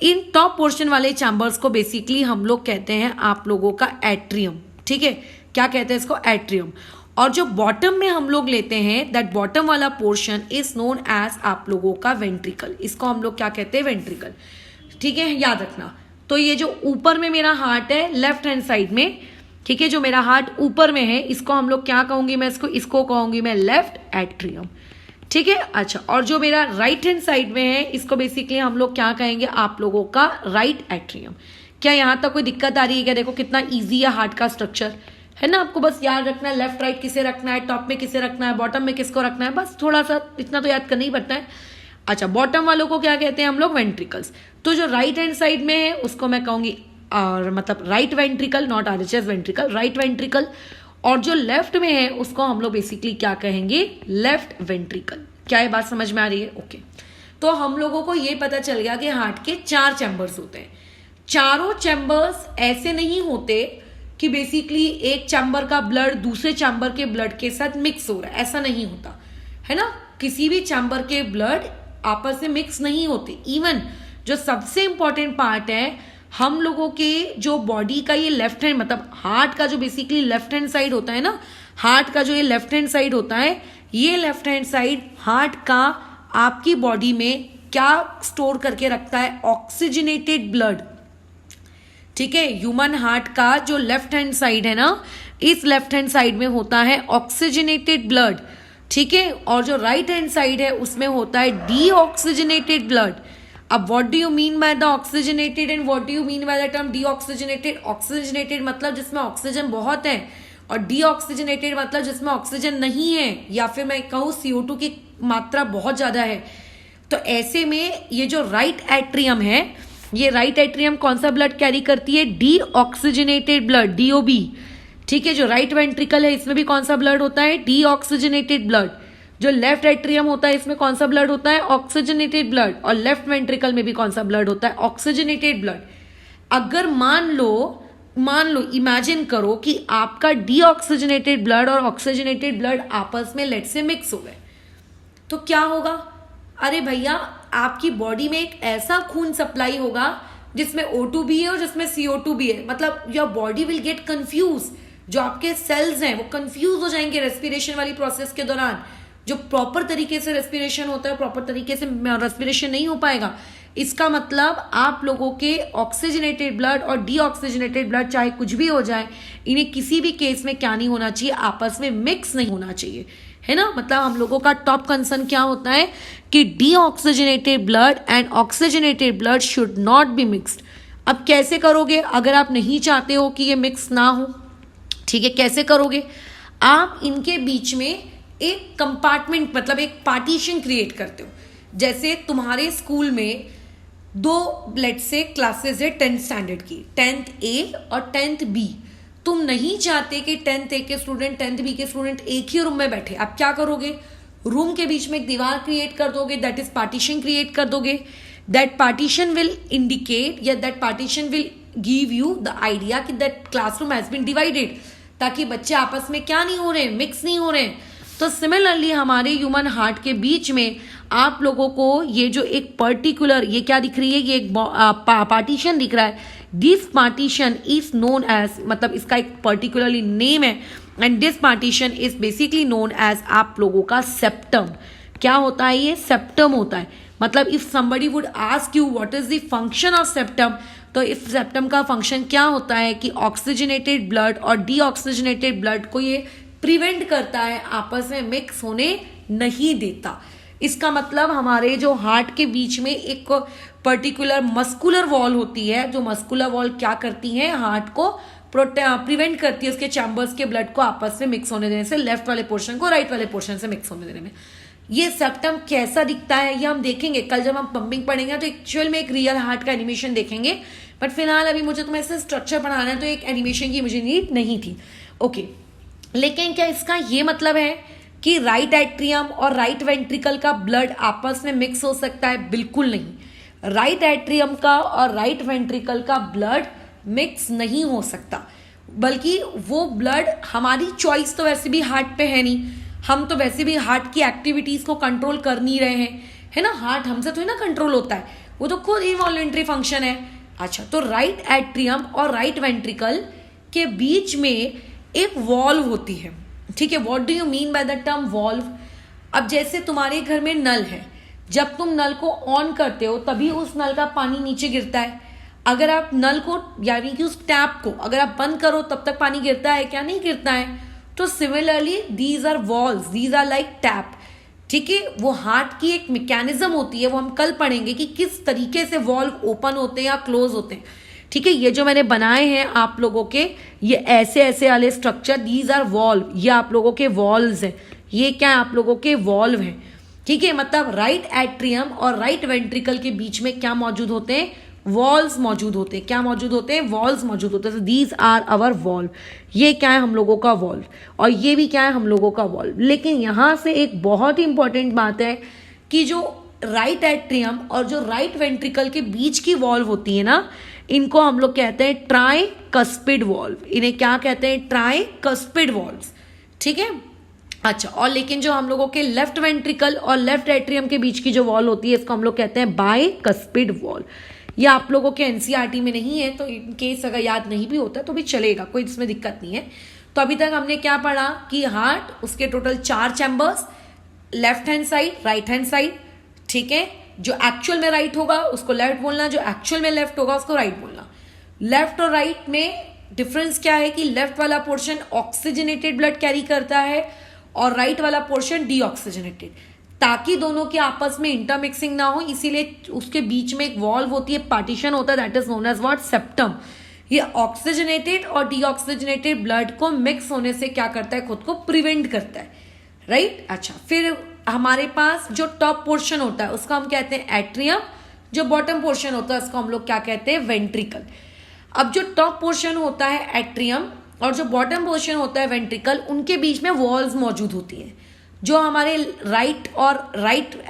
इन टॉप पोर्शन वाले चैम्बर्स को बेसिकली हम लोग कहते हैं आप लोगों का एट्रियम। ठीक है, क्या कहते हैं इसको, एट्रियम। और जो बॉटम में हम लोग लेते हैं, दैट बॉटम वाला पोर्शन इज नोन एज आप लोगों का वेंट्रिकल। इसको हम लोग क्या कहते हैं, वेंट्रिकल। ठीक है, याद रखना। तो ये जो ऊपर में मेरा हार्ट है लेफ्ट हैंड साइड में, ठीक है, जो मेरा हार्ट ऊपर में है, इसको हम लोग क्या कहूंगी, मैं इसको कहूंगी मैं लेफ्ट एट्रियम। ठीक है, अच्छा, और जो मेरा राइट हैंड साइड में है, इसको बेसिकली हम लोग क्या कहेंगे, आप लोगों का राइट एट्रियम। क्या यहां तक कोई दिक्कत आ रही है क्या? देखो कितना ईजी है हार्ट का स्ट्रक्चर, है ना। आपको बस याद रखना है लेफ्ट राइट किसे रखना है, टॉप में किसे रखना है, बॉटम में किसको रखना है, बस थोड़ा सा इतना तो याद करना ही पड़ता है। अच्छा, बॉटम वालों को क्या कहते हैं हम लोग, वेंट्रिकल्स। तो जो राइट हैंड साइड में है उसको मैं कहूंगी और मतलब right ventricle, not RHS ventricle, right ventricle. और जो लेफ्ट में है उसको हम लोग बेसिकली क्या कहेंगे, लेफ्ट वेंट्रिकल। क्या ये बात समझ में आ रही है? ओके, तो हम लोगों को ये पता चल गया कि हार्ट के 4 चैम्बर्स होते हैं। चारों चैम्बर्स ऐसे नहीं होते कि बेसिकली एक चैम्बर का ब्लड दूसरे चैम्बर के ब्लड के साथ मिक्स हो रहा है, ऐसा नहीं होता, है ना। किसी भी चैम्बर के ब्लड आपस में मिक्स नहीं होते। इवन जो सबसे इंपॉर्टेंट पार्ट है, हम लोगों के जो बॉडी का ये लेफ्ट हैंड मतलब हार्ट का जो बेसिकली लेफ्ट हैंड साइड होता है ना, हार्ट का जो ये लेफ्ट हैंड साइड होता है, ये लेफ्ट हैंड साइड हार्ट का आपकी बॉडी में क्या स्टोर करके रखता है, ऑक्सीजनेटेड ब्लड। ठीक है, ह्यूमन हार्ट का जो लेफ्ट हैंड साइड है ना, इस लेफ्ट हैंड साइड में होता है ऑक्सीजनेटेड ब्लड। ठीक है, और जो राइट हैंड साइड है उसमें होता है डीऑक्सीजनेटेड ब्लड। अब what do you mean by the oxygenated and what do you mean by the term deoxygenated? Oxygenated मतलब जिसमें ऑक्सीजन बहुत है, और डीऑक्सीजनेटेड मतलब जिसमें ऑक्सीजन नहीं है, या फिर मैं कहूँ CO2 की मात्रा बहुत ज्यादा है। तो ऐसे में ये जो राइट एट्रियम है, ये राइट एट्रियम कौन सा ब्लड कैरी करती है? Deoxygenated blood, DOB। ठीक है, जो राइट वेंट्रिकल है इसमें भी कौन सा ब्लड होता है? Deoxygenated blood. जो लेफ्ट एट्रियम होता है इसमें कौन सा ब्लड होता है? Oxygenated blood. और लेफ्ट वेंट्रिकल में भी कौन सा ब्लड होता है? Oxygenated blood. अगर मान लो इमेजिन करो कि आपका डीऑक्सीजनेटेड ब्लड और ऑक्सीजनेटेड ब्लड आपस में लेट से मिक्स हो गए, तो क्या होगा? अरे भैया, आपकी बॉडी में एक ऐसा खून सप्लाई होगा जिसमें O2 भी है और जिसमें CO2 भी है। मतलब your body will get confuse. जो आपके सेल्स हैं वो कंफ्यूज हो जाएंगे रेस्पिरेशन वाली प्रोसेस के दौरान। जो प्रॉपर तरीके से रेस्पिरेशन होता है, प्रॉपर तरीके से रेस्पिरेशन नहीं हो पाएगा। इसका मतलब आप लोगों के ऑक्सीजनेटेड ब्लड और डीऑक्सीजनेटेड ब्लड चाहे कुछ भी हो जाए, इन्हें किसी भी केस में क्या नहीं होना चाहिए? आपस में मिक्स नहीं होना चाहिए, है ना। मतलब हम लोगों का टॉप कंसर्न क्या होता है कि deoxygenated blood and oxygenated blood should not be mixed. अब कैसे करोगे अगर आप नहीं चाहते हो कि ये मिक्स ना हो? ठीक है, कैसे करोगे? आप इनके बीच में एक कंपार्टमेंट, मतलब एक पार्टीशन क्रिएट करते हो। जैसे तुम्हारे स्कूल में दो लेट से क्लासेस है 10th स्टैंडर्ड की, 10th A और 10th B। तुम नहीं चाहते कि 10th A के स्टूडेंट 10th B के स्टूडेंट एक ही रूम में बैठे। आप क्या करोगे? रूम के बीच में एक दीवार क्रिएट कर दोगे, दैट इज पार्टीशन क्रिएट कर दोगे। दैट पार्टीशन विल इंडिकेट या that partition will give you the idea कि that classroom has been divided, ताकि बच्चे आपस में क्या नहीं हो रहे, मिक्स नहीं हो रहे। तो सिमिलरली हमारे ह्यूमन हार्ट के बीच में आप लोगों को ये जो एक पर्टिकुलर, ये क्या दिख रही है? ये एक पार्टीशन दिख रहा है। This partition is known as, मतलब इसका एक पर्टिकुलरली नेम है, and this partition is basically known as आप लोगों का सेप्टम। क्या होता है ये? सेप्टम होता है। मतलब if somebody would ask you what is the function of septum, तो इस सेप्टम का फंक्शन क्या होता है कि ऑक्सीजनेटेड ब्लड और डीऑक्सीजनेटेड ब्लड को ये प्रिवेंट करता है, आपस में मिक्स होने नहीं देता। इसका मतलब हमारे जो हार्ट के बीच में एक पर्टिकुलर मस्कुलर वॉल होती है, जो मस्कुलर वॉल क्या करती है? हार्ट को प्रिवेंट करती है उसके चैम्बर्स के ब्लड को आपस में मिक्स होने देने से, लेफ्ट वाले पोर्शन को राइट वाले पोर्शन से मिक्स होने देने में। ये सेप्टम कैसा दिखता है ये हम देखेंगे कल जब हम पंपिंग पढ़ेंगे, तो एक्चुअल में एक रियल हार्ट का एनिमेशन देखेंगे। बट फिलहाल अभी मुझे तुम्हें ऐसे स्ट्रक्चर पढ़ाना है, तो एक एनिमेशन की मुझे नीड नहीं थी। ओके, लेकिन क्या इसका ये मतलब है कि राइट एट्रियम और राइट वेंट्रिकल का ब्लड आपस में मिक्स हो सकता है? बिल्कुल नहीं। राइट एट्रियम का और राइट वेंट्रिकल का ब्लड मिक्स नहीं हो सकता, बल्कि वो ब्लड, हमारी चॉइस तो वैसे भी हार्ट पे है नहीं, हम तो वैसे भी हार्ट की एक्टिविटीज को कंट्रोल कर नहीं रहे हैं, है ना। हार्ट हमसे तो ना कंट्रोल होता है, वो तो खुद इनवॉलंटरी फंक्शन है। अच्छा, तो राइट एट्रियम और राइट वेंट्रिकल के बीच में एक वॉल्व होती है। ठीक है, what do you mean by the term valve? अब जैसे तुम्हारे घर में नल है, जब तुम नल को ऑन करते हो तभी उस नल का पानी नीचे गिरता है। अगर आप नल को, यानी कि उस टैप को अगर आप बंद करो तब तक पानी गिरता है क्या? नहीं गिरता है। तो similarly these are valves, these are like tap. ठीक है, वो हार्ट की एक मैकेनिज्म होती है, वो हम कल पढ़ेंगे कि किस तरीके से वॉल्व ओपन होते हैं या क्लोज होते हैं। ठीक है, ये जो मैंने बनाए हैं आप लोगों के, ये ऐसे ऐसे वाले स्ट्रक्चर, दीज आर वॉल्व, ये आप लोगों के वॉल्व्स हैं। ये क्या है? आप लोगों के वॉल्व हैं। ठीक है, मतलब राइट एट्रियम और राइट वेंट्रिकल के बीच में क्या मौजूद होते हैं? वॉल्व्स मौजूद होते हैं। क्या मौजूद होते हैं? वॉल्व्स मौजूद होते हैं। These are our valve. ये क्या है? हम लोगों का वॉल्व। और ये भी क्या है? हम लोगों का वॉल्व। लेकिन यहां से एक बहुत ही इंपॉर्टेंट बात है कि जो राइट एट्रियम और जो राइट वेंट्रिकल के बीच की वॉल्व होती है ना, इनको हम लोग कहते हैं ट्राइकस्पिड वॉल्व। इन्हें क्या कहते हैं? Tricuspid valves. ठीक है, अच्छा, और लेकिन जो हम लोगों के लेफ्ट वेंट्रिकल और लेफ्ट एट्रियम के बीच की जो वॉल होती है, इसको हम लोग कहते हैं बाइकस्पिड वॉल्व। ये आप लोगों के एनसीईआरटी में नहीं है, तो इन केस अगर याद नहीं भी होता तो भी चलेगा, कोई इसमें दिक्कत नहीं है। तो अभी तक हमने क्या पढ़ा कि हार्ट, उसके total 4 chambers, left hand side, right hand side. ठीक है, जो एक्चुअल में राइट होगा उसको लेफ्ट बोलना, जो एक्चुअल में लेफ्ट होगा उसको राइट बोलना। लेफ्ट और राइट में डिफरेंस क्या है कि लेफ्ट वाला पोर्शन ऑक्सीजनेटेड ब्लड कैरी करता है और राइट वाला पोर्शन डीऑक्सीजनेटेड। ताकि दोनों के आपस में इंटरमिक्सिंग ना हो, इसीलिए उसके बीच में एक वॉल्व होती है, पार्टीशन होता है, that is known as what, septum. ये ऑक्सीजनेटेड और डीऑक्सीजनेटेड ब्लड को मिक्स होने से क्या करता है, खुद को प्रिवेंट करता है, राइट। अच्छा, फिर हमारे पास जो टॉप पोर्शन होता है उसको हम कहते हैं एट्रियम, जो बॉटम पोर्शन होता है उसको हम लोग क्या कहते हैं, वेंट्रिकल। अब जो टॉप पोर्शन होता है एट्रियम और जो बॉटम पोर्शन होता है वेंट्रिकल, उनके बीच में वॉल्स मौजूद होती हैं। जो हमारे राइट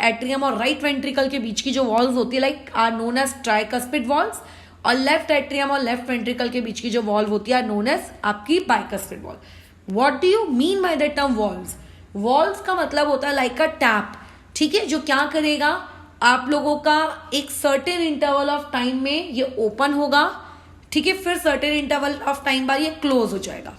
एट्रियम और राइट वेंट्रिकल के बीच की जो वॉल्स होती है, like are known as tricuspid valves, और लेफ्ट एट्रियम और लेफ्ट वेंट्रिकल के बीच की जो वॉल्व होती है नोन एज आपकी bicuspid valve. What do you mean by the term valves? Valves का मतलब होता है लाइक अ टैप, ठीक है, जो क्या करेगा, आप लोगों का एक सर्टेन इंटरवल ऑफ टाइम में ये ओपन होगा, ठीक है, फिर सर्टेन इंटरवल ऑफ टाइम बाद ये क्लोज हो जाएगा,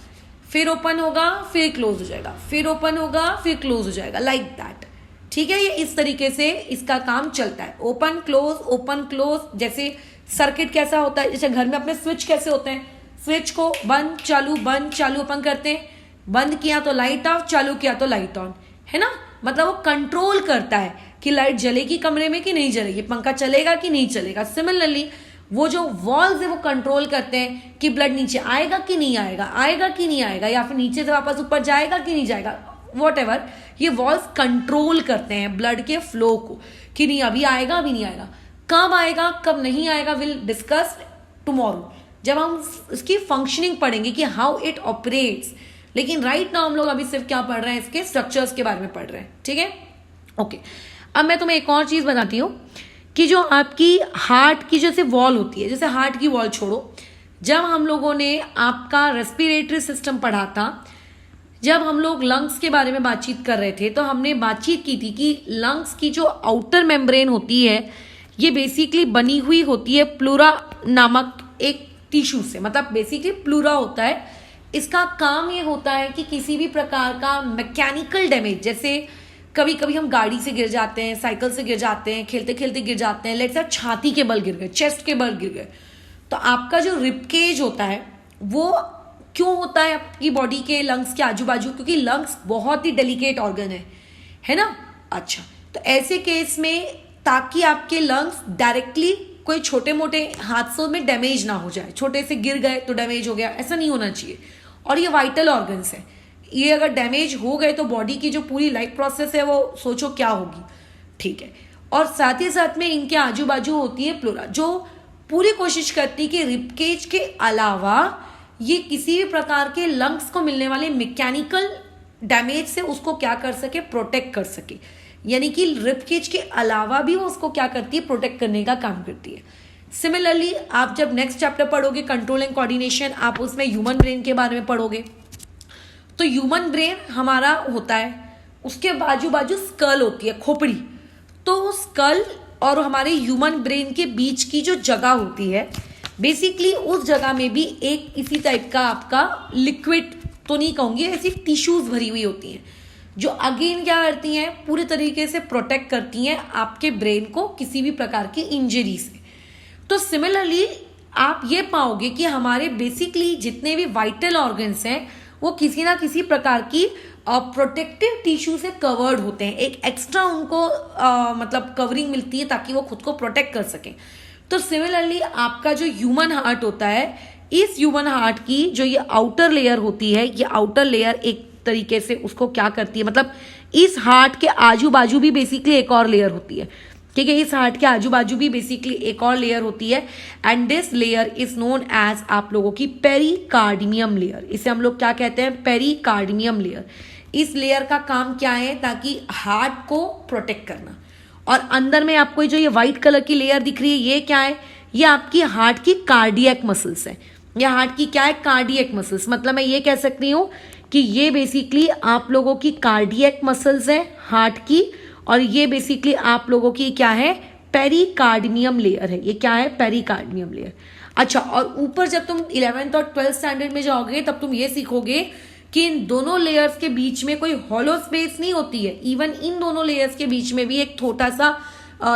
फिर ओपन होगा, फिर क्लोज हो जाएगा, फिर ओपन होगा, फिर क्लोज हो जाएगा, लाइक दैट, ठीक है। ये इस तरीके से इसका काम चलता है, ओपन क्लोज। जैसे सर्किट कैसा होता है, जैसे घर में अपने स्विच कैसे होते हैं, स्विच को बंद चालू ओपन करते हैं, बंद किया तो लाइट ऑफ, चालू किया तो लाइट ऑन, है ना। मतलब वो कंट्रोल करता है कि लाइट जलेगी कमरे में कि नहीं जलेगी, पंखा चलेगा कि नहीं चलेगा। सिमिलरली वो जो वॉल्स है वो कंट्रोल करते हैं कि ब्लड नीचे आएगा कि नहीं आएगा, या फिर नीचे से वापस ऊपर जाएगा कि नहीं जाएगा, वॉटएवर। ये वॉल्स कंट्रोल करते हैं ब्लड के फ्लो को कि नहीं अभी आएगा, अभी नहीं आएगा, कब आएगा कब नहीं आएगा, विल डिस्कस टुमारो जब हम इसकी फंक्शनिंग पढ़ेंगे कि हाउ इट ऑपरेट्स। लेकिन राइट नाउ हम लोग अभी सिर्फ क्या पढ़ रहे हैं, इसके स्ट्रक्चर्स के बारे में पढ़ रहे हैं, ठीक है, ओके। अब मैं तुम्हें एक और चीज बताती हूँ कि जो आपकी हार्ट की जैसे वॉल होती है, जैसे हार्ट की वॉल छोड़ो, जब हम लोगों ने आपका रेस्पिरेटरी सिस्टम पढ़ा था, जब हम लोग लंग्स के बारे में बातचीत कर रहे थे, तो हमने बातचीत की थी कि लंग्स की जो आउटर मेम्ब्रेन होती है ये बेसिकली बनी हुई होती है प्लूरा नामक एक टिश्यू से, मतलब बेसिकली प्लूरा होता है। इसका काम ये होता है कि किसी भी प्रकार का मैकेनिकल डैमेज, जैसे कभी कभी हम गाड़ी से गिर जाते हैं, साइकिल से गिर जाते हैं, खेलते खेलते गिर जाते हैं, लेट्स से छाती के बल गिर गए, चेस्ट के बल गिर गए, तो आपका जो रिबकेज होता है वो क्यों होता है आपकी बॉडी के लंग्स के आजू बाजू, क्योंकि लंग्स बहुत ही डेलिकेट ऑर्गन है ना। अच्छा, तो ऐसे केस में ताकि आपके लंग्स डायरेक्टली कोई छोटे मोटे हादसों में डैमेज ना हो जाए, छोटे से गिर गए तो डैमेज हो गया, ऐसा नहीं होना चाहिए। और ये वाइटल ऑर्गन्स है, ये अगर डैमेज हो गए तो बॉडी की जो पूरी लाइफ प्रोसेस है वो सोचो क्या होगी, ठीक है। और साथ ही साथ में इनके आजू बाजू होती है प्लूरा, जो पूरी कोशिश करती है कि रिबकेज के अलावा ये किसी भी प्रकार के लंग्स को मिलने वाले मैकेनिकल डैमेज से उसको क्या कर सके, प्रोटेक्ट कर सके। यानी कि रिबकेज के अलावा भी वो उसको क्या करती है, प्रोटेक्ट करने का काम करती है। सिमिलरली आप जब नेक्स्ट चैप्टर पढ़ोगे कंट्रोल एंड कोऑर्डिनेशन, आप उसमें ह्यूमन ब्रेन के बारे में पढ़ोगे। तो ह्यूमन ब्रेन हमारा होता है, उसके बाजू बाजू स्कल होती है, खोपड़ी। तो स्कल और हमारे ह्यूमन ब्रेन के बीच की जो जगह होती है, बेसिकली उस जगह में भी एक इसी टाइप का आपका लिक्विड तो नहीं कहूंगी, ऐसी टिश्यूज भरी हुई होती हैं, जो अगेन क्या करती हैं, पूरे तरीके से प्रोटेक्ट करती हैं आपके ब्रेन को किसी भी प्रकार की इंजरी से। तो सिमिलरली आप ये पाओगे कि हमारे बेसिकली जितने भी वाइटल ऑर्गन्स हैं वो किसी ना किसी प्रकार की प्रोटेक्टिव टिश्यू से कवर्ड होते हैं, एक एक्स्ट्रा उनको मतलब कवरिंग मिलती है ताकि वो खुद को प्रोटेक्ट कर सकें। तो सिमिलरली आपका जो ह्यूमन हार्ट होता है, इस ह्यूमन हार्ट की जो ये आउटर लेयर होती है, ये आउटर लेयर एक तरीके से उसको क्या करती है, मतलब इस हार्ट के आजू बाजू भी बेसिकली एक और लेयर होती है, ठीक है, इस हार्ट के आजू बाजू भी बेसिकली एक और लेयर होती है, and this layer is known as आप लोगों की पेरिकार्डियम लेयर। इसे हम लोग क्या कहते हैं, पेरिकार्डियम लेयर। इस लेयर का काम क्या है, ताकि हार्ट को प्रोटेक्ट करना। और अंदर में आपको जो ये व्हाइट कलर की लेयर दिख रही है, ये क्या है, ये आपकी हार्ट की कार्डियक मसल्स है। ये हार्ट की क्या है, कार्डियक मसल्स। मतलब मैं ये कह सकती हूँ कि ये बेसिकली आप लोगों की कार्डियक मसल्स है हार्ट की, और ये बेसिकली आप लोगों की क्या है, पेरिकार्डियम लेयर है। ये क्या है, पेरिकार्डियम लेयर। अच्छा, और ऊपर जब तुम 11th और 12th स्टैंडर्ड में जाओगे तब तुम ये सीखोगे कि इन दोनों लेयर्स के बीच में कोई हॉलो स्पेस नहीं होती है। इवन इन दोनों लेयर्स के बीच में भी एक छोटा सा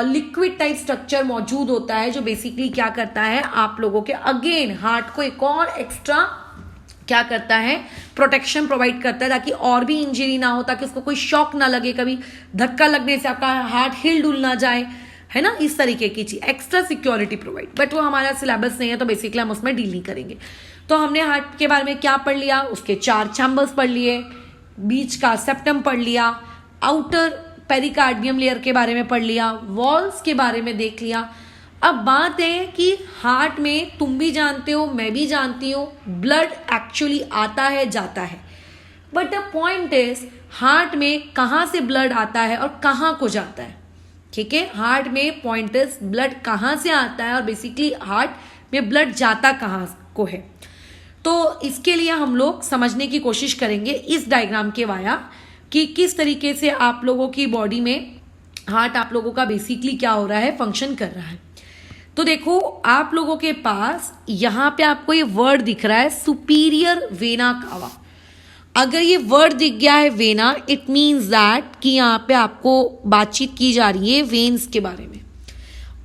लिक्विड टाइप स्ट्रक्चर मौजूद होता है, जो बेसिकली क्या करता है, आप लोगों के अगेन हार्ट को एक और एक्स्ट्रा क्या करता है, प्रोटेक्शन प्रोवाइड करता है ताकि और भी इंजरी ना हो, ताकि उसको कोई शॉक ना लगे, कभी धक्का लगने से आपका हार्ट हिल डुल ना जाए, है ना, इस तरीके की चीज, एक्स्ट्रा सिक्योरिटी प्रोवाइड। बट वो हमारा सिलेबस नहीं है तो बेसिकली हम उसमें डील नहीं करेंगे। तो हमने हार्ट के बारे में क्या पढ़ लिया, उसके 4 चैम्बर्स पढ़ लिए, बीच का सेप्टम पढ़ लिया, आउटर पेरिकार्डियम लेयर के बारे में पढ़ लिया, वॉल्स के बारे में देख लिया। अब बात है कि हार्ट में तुम भी जानते हो, मैं भी जानती हूँ, ब्लड एक्चुअली आता है जाता है, but the point is heart में कहाँ से ब्लड आता है और कहाँ को जाता है। ठीक है, हार्ट में पॉइंट इज ब्लड कहाँ से आता है और बेसिकली हार्ट में ब्लड जाता कहाँ को है। तो इसके लिए हम लोग समझने की कोशिश करेंगे इस डायग्राम के वाया कि किस तरीके से आप लोगों की बॉडी में हार्ट आप लोगों का बेसिकली क्या हो रहा है, फंक्शन कर रहा है। तो देखो आप लोगों के पास यहाँ पे आपको ये वर्ड दिख रहा है सुपीरियर वेना कावा। अगर ये वर्ड दिख गया है वेना, इट मीन्स दैट कि यहाँ पे आपको बातचीत की जा रही है वेन्स के बारे में।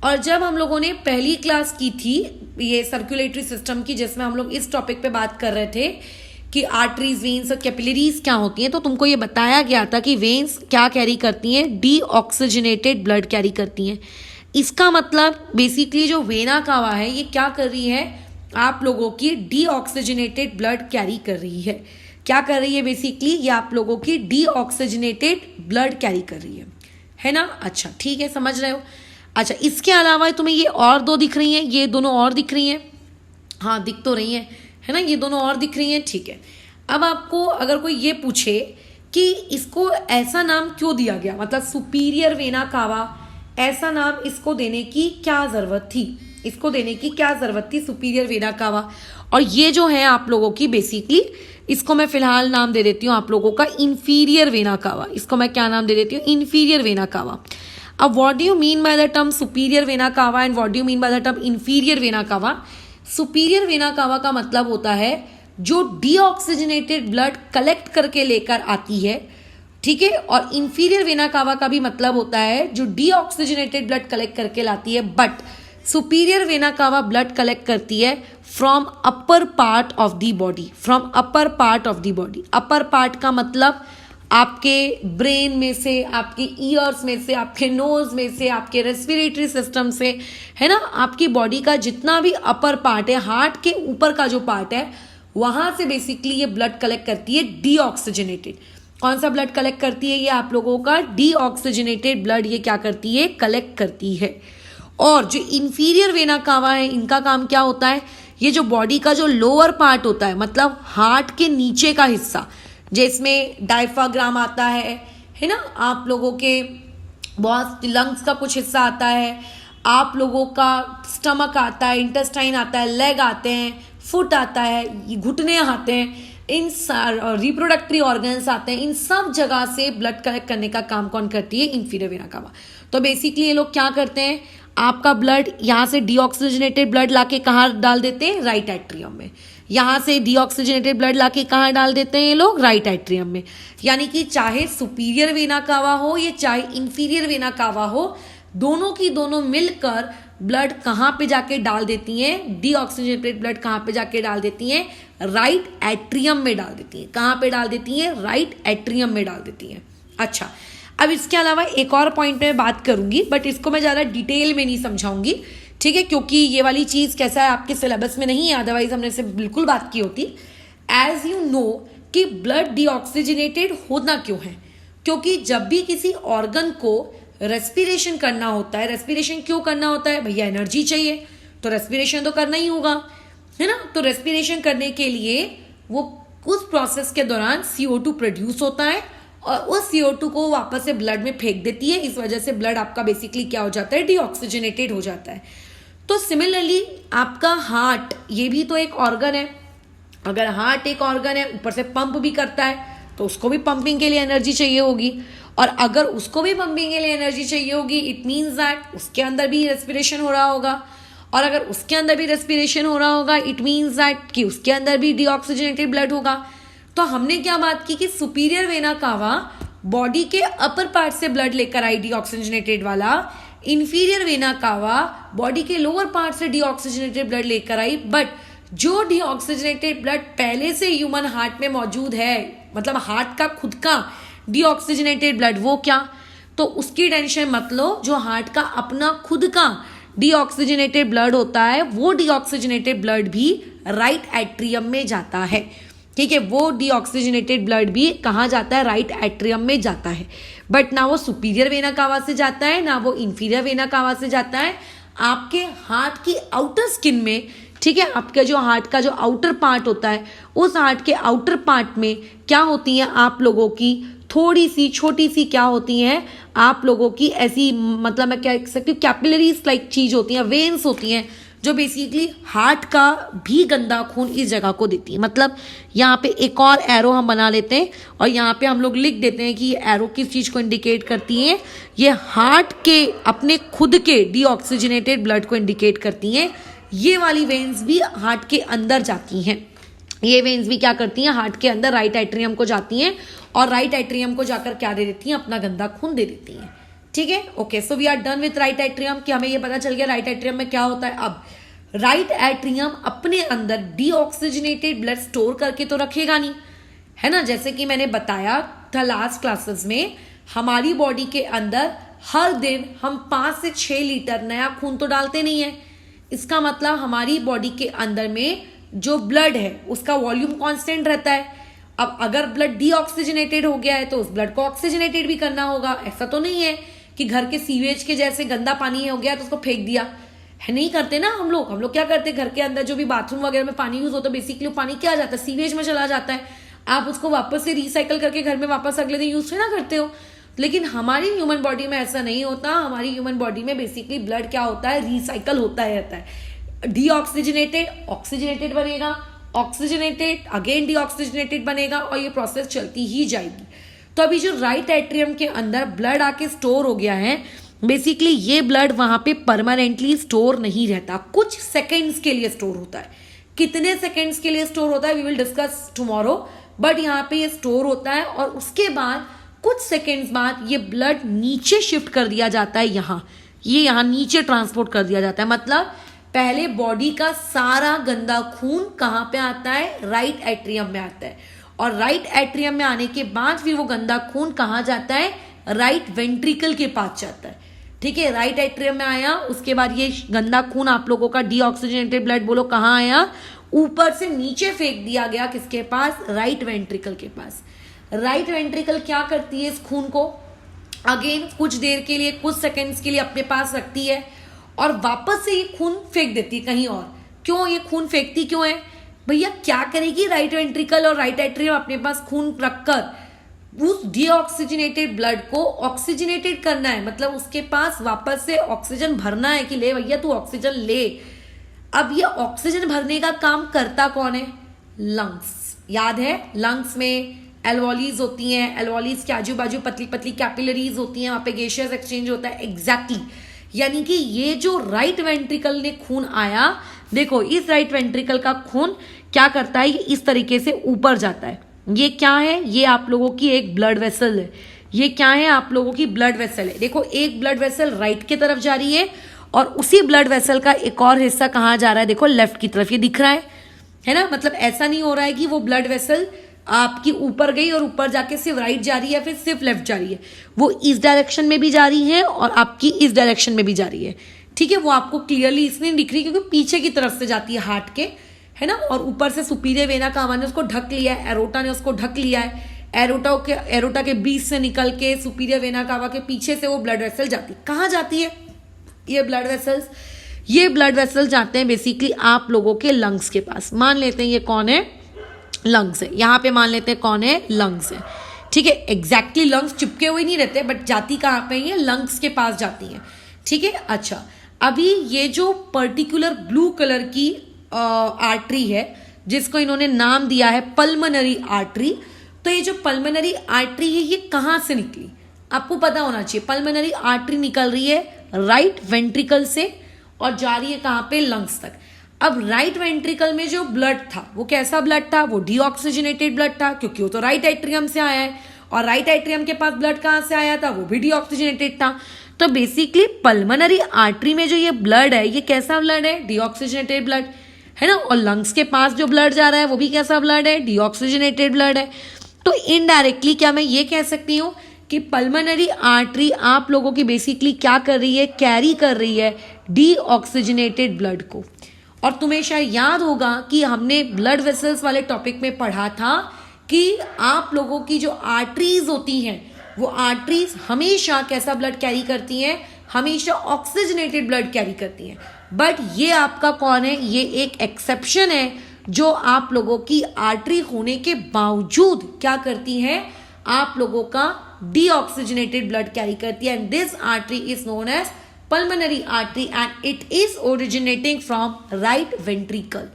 और जब हम लोगों ने पहली क्लास की थी ये सर्कुलेटरी सिस्टम की, जिसमें हम लोग इस टॉपिक पे बात कर रहे थे कि आर्टरीज, वेन्स और कैपिलरीज क्या होती हैं, तो तुमको ये बताया गया था कि वेन्स क्या कैरी करती हैं, डीऑक्सीजनेटेड ब्लड कैरी करती हैं। इसका मतलब बेसिकली जो वेना कावा है ये क्या कर रही है, आप लोगों की डीऑक्सीजनेटेड ब्लड कैरी कर रही है। क्या कर रही है बेसिकली, ये आप लोगों की डीऑक्सीजनेटेड ब्लड कैरी कर रही है ना। अच्छा ठीक है, समझ रहे हो। अच्छा इसके अलावा तुम्हें ये और 2 दिख रही हैं, ये दोनों और दिख रही हैं, हाँ दिख तो रही हैं, है ना, ये दोनों और दिख रही हैं। ठीक है, अब आपको अगर कोई ये पूछे कि इसको ऐसा नाम क्यों दिया गया, मतलब सुपीरियर वेना कावा, ऐसा नाम इसको देने की क्या जरूरत थी, इसको देने की क्या जरूरत थी सुपीरियर वेना कावा। और ये जो है आप लोगों की बेसिकली, इसको मैं फिलहाल नाम दे देती हूँ आप लोगों का इंफीरियर वेना कावा। इसको मैं क्या नाम दे देती हूँ, इंफीरियर वेना कावा। अब what do you mean by the term superior vena cava and what do you mean by the term inferior vena cava. Superior vena cava का मतलब होता है जो डीऑक्सीजनेटेड ब्लड कलेक्ट करके लेकर आती है, ठीक है। और इंफीरियर वेना कावा का भी मतलब होता है जो डीऑक्सीजनेटेड ब्लड कलेक्ट करके लाती है, बट सुपीरियर वेना कावा ब्लड कलेक्ट करती है from upper part of the body, from upper part of the body. Upper part का मतलब आपके ब्रेन में से, आपके ईयर्स में से, आपके नोज में से, आपके रेस्पिरेटरी सिस्टम से, है ना, आपकी बॉडी का जितना भी अपर पार्ट है, हार्ट के ऊपर का जो पार्ट है, वहां से बेसिकली ये ब्लड कलेक्ट करती है डीऑक्सीजनेटेड। कौन सा ब्लड कलेक्ट करती है, ये आप लोगों का डीऑक्सीजनेटेड ब्लड ये क्या करती है, कलेक्ट करती है। और जो इंफीरियर वेना कावा है, इनका काम क्या होता है, ये जो बॉडी का जो लोअर पार्ट होता है, मतलब हार्ट के नीचे का हिस्सा, जिसमें डायफ्राग्राम आता है ना, आप लोगों के बहुत लंग्स का कुछ हिस्सा आता है, आप लोगों का स्टमक आता है, इंटेस्टाइन आता है, लेग आते हैं, फुट आता है, घुटने आते हैं, इन रिप्रोडक्टरी ऑर्गन्स आते हैं, इन सब जगह से ब्लड कलेक्ट करने का काम कौन करती है, इंफीरियर वेना कावा। तो बेसिकली ये लोग क्या करते हैं, आपका ब्लड यहाँ से डीऑक्सीजनेटेड ब्लड लाके कहाँ डाल देते हैं, राइट एट्रियम में। यहाँ से डीऑक्सीजनेटेड ब्लड लाके कहाँ डाल देते हैं ये लोग, राइट एट्रियम में। यानी कि चाहे सुपीरियर वेना कावा हो या चाहे इंफीरियर वेना कावा हो, दोनों की दोनों मिलकर ब्लड कहाँ पे जाके डाल देती हैं, डीऑक्सीजनेटेड ब्लड कहाँ पे जाके डाल देती हैं, राइट एट्रियम में डाल देती हैं। कहाँ पे डाल देती हैं, राइट एट्रियम में डाल देती हैं। अच्छा, अब इसके अलावा एक और पॉइंट में बात करूंगी, बट इसको मैं ज़्यादा डिटेल में नहीं समझाऊंगी, ठीक है, क्योंकि ये वाली चीज़ कैसा है आपके सिलेबस में नहीं है, अदरवाइज हमने इससे बिल्कुल बात की होती। एज यू नो कि ब्लड डीऑक्सीजनेटेड होना क्यों है, क्योंकि जब भी किसी ऑर्गन को रेस्पिरेशन करना होता है, रेस्पिरेशन क्यों करना होता है, भैया एनर्जी चाहिए, तो रेस्पिरेशन तो करना ही होगा, है ना। तो रेस्पिरेशन करने के लिए वो उस प्रोसेस के दौरान CO2 प्रोड्यूस होता है और उस CO2 को वापस से ब्लड में फेंक देती है। इस वजह से ब्लड आपका बेसिकली क्या हो जाता है, डीऑक्सीजनेटेड हो जाता है। तो सिमिलरली आपका हार्ट, ये भी तो एक ऑर्गन है। अगर हार्ट एक ऑर्गन है, ऊपर से पंप भी करता है, तो उसको भी पंपिंग के लिए एनर्जी चाहिए होगी। और अगर उसको भी पंपिंग के लिए एनर्जी चाहिए होगी, इट मीन्स दैट उसके अंदर भी रेस्पिरेशन हो रहा होगा। और अगर उसके अंदर भी रेस्पिरेशन हो रहा होगा, इट मीन्स दैट कि उसके अंदर भी डीऑक्सीजनेटेड ब्लड होगा। तो हमने क्या बात की कि सुपीरियर वेना कावा बॉडी के अपर पार्ट से ब्लड लेकर आई डीऑक्सीजनेटेड वाला, इंफीरियर वेना कावा बॉडी के लोअर पार्ट से डीऑक्सीजनेटेड ब्लड लेकर आई। बट जो डीऑक्सीजनेटेड ब्लड पहले से ह्यूमन हार्ट में मौजूद है, मतलब हार्ट का खुद का डीऑक्सीजनेटेड ब्लड, वो क्या, तो उसकी टेंशन मत लो। जो हार्ट का अपना खुद का डीऑक्सीजनेटेड ब्लड होता है, वो डीऑक्सीजनेटेड ब्लड भी राइट एट्रियम में जाता है। ठीक है, वो डीऑक्सीजनेटेड ब्लड भी कहाँ जाता है, राइट एट्रियम में जाता है। बट ना वो सुपीरियर वेना कावा से जाता है, ना वो इंफीरियर वेना कावा से जाता है। आपके हार्ट की आउटर स्किन में, ठीक है, आपका जो हार्ट का जो आउटर पार्ट होता है, उस हार्ट के आउटर पार्ट में क्या होती हैं आप लोगों की थोड़ी सी छोटी सी क्या होती हैं आप लोगों की ऐसी, मतलब मैं क्या कह सकती हूँ, कैपिलरीज लाइक चीज होती हैं, वेन्स होती हैं, जो बेसिकली हार्ट का भी गंदा खून इस जगह को देती है। मतलब यहाँ पे एक और एरो हम बना लेते हैं और यहाँ पे हम लोग लिख देते हैं कि ये एरो किस चीज़ को इंडिकेट करती है, ये हार्ट के अपने खुद के डीऑक्सीजनेटेड ब्लड को इंडिकेट करती हैं। ये वाली वेन्स भी हार्ट के अंदर जाती हैं, ये वेन्स भी क्या करती हैं, हार्ट के अंदर राइट एट्रियम को जाती हैं और राइट एट्रियम को जाकर क्या दे देती हैं, अपना गंदा खून दे देती हैं। ठीक है, okay, so we are done with right atrium कि हमें ये पता चल गया राइट एट्रियम में क्या होता है। अब राइट एट्रियम अपने अंदर डीऑक्सीजनेटेड ब्लड स्टोर करके तो रखेगा नहीं, है ना। जैसे कि मैंने बताया था लास्ट क्लासेस में, हमारी बॉडी के अंदर हर दिन हम 5 से 6 लीटर नया खून तो डालते नहीं है। इसका मतलब हमारी बॉडी के अंदर में जो ब्लड है उसका वॉल्यूम कांस्टेंट रहता है। अब अगर ब्लड डीऑक्सीजनेटेड हो गया है तो उस ब्लड को ऑक्सीजनेटेड भी करना होगा। ऐसा तो नहीं है कि घर के सीवेज के जैसे गंदा पानी हो गया तो उसको फेंक दिया है, नहीं करते ना हम लोग क्या करते हैं, घर के अंदर जो भी बाथरूम वगैरह में पानी यूज होता है, बेसिकली वो पानी क्या जाता है, सीवेज में चला जाता है। आप उसको वापस से रिसाइकल करके घर में वापस अगले दिन यूज ना करते हो। लेकिन हमारी ह्यूमन बॉडी में ऐसा नहीं होता। हमारी ह्यूमन बॉडी में बेसिकली ब्लड क्या होता है, रिसाइकल होता रहता है। डीऑक्सीजनेटेड ऑक्सीजनेटेड बनेगा, ऑक्सीजनेटेड अगेन डीऑक्सीजनेटेड बनेगा और ये प्रोसेस चलती ही जाएगी। तो अभी जो राइट एट्रियम के अंदर ब्लड आके स्टोर हो गया है, बेसिकली ये ब्लड वहां पे परमानेंटली स्टोर नहीं रहता, कुछ सेकेंड्स के लिए स्टोर होता है। कितने सेकेंड्स के लिए स्टोर होता है we will discuss tomorrow, but यहाँ पे ये स्टोर होता है और उसके बाद कुछ सेकेंड्स बाद ये ब्लड नीचे शिफ्ट कर दिया जाता है। यहाँ नीचे ट्रांसपोर्ट कर दिया जाता है। मतलब पहले बॉडी का सारा गंदा खून कहाँ पे आता है, राइट एट्रियम में आता है, और राइट एट्रियम में आने के बाद फिर वो गंदा खून कहाँ जाता है, राइट वेंट्रिकल के पास जाता है। ठीक है, राइट एट्रियम में आया, उसके बाद ये गंदा खून आप लोगों का डीऑक्सीजनेटेड ब्लड बोलो कहाँ आया, ऊपर से नीचे फेंक दिया गया, किसके पास, राइट वेंट्रिकल के पास। राइट वेंट्रिकल क्या करती है, इस खून को अगेन कुछ देर के लिए, कुछ सेकेंड्स के लिए अपने पास रखती है और वापस से ये खून फेंक देती है कहीं और। क्यों ये खून फेंकती क्यों है भैया, क्या करेगी राइट वेंट्रिकल और राइट एट्रियम अपने पास खून रखकर उस डीऑक्सीजनेटेड ब्लड को ऑक्सीजनेटेड करना है, मतलब उसके पास वापस से ऑक्सीजन भरना है कि ले भैया तू ऑक्सीजन ले। अब ये ऑक्सीजन भरने का काम करता कौन है, लंग्स। याद है, लंग्स में एल्वोलीज होती हैं, एल्वोलीज के आजू बाजू पतली पतली कैपिलरीज होती हैं, वहां पे गैसियस एक्सचेंज होता है। एग्जैक्टली यानी कि ये जो राइट वेंट्रिकल ने खून आया, देखो इस राइट वेंट्रिकल का खून क्या करता है, ये इस तरीके से ऊपर जाता है। ये क्या है, ये आप लोगों की एक ब्लड वेसल है। ये क्या है, आप लोगों की ब्लड वेसल है। देखो एक ब्लड वेसल राइट की तरफ जा रही है और उसी ब्लड वेसल का एक और हिस्सा कहाँ जा रहा है, देखो लेफ्ट की तरफ, ये दिख रहा है ना। मतलब ऐसा नहीं हो रहा है कि वो ब्लड वेसल आपकी ऊपर गई और ऊपर जाके सिर्फ राइट जा रही है फिर सिर्फ लेफ्ट जा रही है, वो इस डायरेक्शन में भी जा रही है और आपकी इस डायरेक्शन में भी जा रही है। ठीक है, वो आपको क्लियरली इसलिए दिख रही है क्योंकि पीछे की तरफ से जाती है हार्ट के, है ना, और ऊपर से सुपीरियर वेना कावा ने उसको ढक लिया है, एरोटा ने उसको ढक लिया है। एरोटा के बीच से निकल के सुपीरियर वेना कावा के पीछे से वो ब्लड वेसल जाती है। कहाँ जाती है ये ब्लड वेसल्स, ये ब्लड वेसल्स जाते हैं बेसिकली आप लोगों के लंग्स के पास। मान लेते हैं ये कौन है, लंग्स है। यहाँ पे मान लेते हैं कौन है, लंग्स है। ठीक है, एग्जैक्टली लंग्स चिपके हुए नहीं रहते, बट जाती कहाँ पे है, लंग्स के पास जाती हैं। ठीक है, अच्छा अभी ये जो पर्टिकुलर ब्लू कलर की आर्टरी है जिसको इन्होंने नाम दिया है पल्मनरी आर्टरी, तो ये जो पल्मनरी आर्टरी है ये कहाँ से निकली, आपको पता होना चाहिए। पल्मनरी आर्टरी निकल रही है राइट वेंट्रिकल से और जा रही है कहाँ पे, लंग्स तक। अब राइट वेंट्रिकल में जो ब्लड था वो कैसा ब्लड था, वो डीऑक्सीजनेटेड ब्लड था क्योंकि वो तो राइट एट्रियम से आया है, और राइट एट्रियम के पास ब्लड कहाँ से आया था, वो भी डीऑक्सीजनेटेड था। तो बेसिकली पल्मनरी आर्टरी में जो ये ब्लड है ये कैसा ब्लड है, डीऑक्सीजनेटेड ब्लड, है ना, और लंग्स के पास जो ब्लड जा रहा है वो भी कैसा ब्लड है, डीऑक्सीजनेटेड ब्लड है। तो इनडायरेक्टली क्या मैं ये कह सकती हूँ कि पल्मोनरी आर्टरी आप लोगों की बेसिकली क्या कर रही है, कैरी कर रही है डीऑक्सीजनेटेड ब्लड को। और तुम्हें शायद याद होगा कि हमने ब्लड वेसल्स वाले टॉपिक में पढ़ा था कि आप लोगों की जो आर्टरीज होती हैं वो आर्टरीज हमेशा कैसा ब्लड कैरी करती हैं, हमेशा ऑक्सीजनेटेड ब्लड कैरी करती हैं। बट ये आपका कौन है, ये एक एक्सेप्शन है जो आप लोगों की आर्टरी होने के बावजूद क्या करती हैं, आप लोगों का डीऑक्सीजनेटेड ब्लड कैरी करती है। And this artery is known as pulmonary artery and it is originating from right ventricle.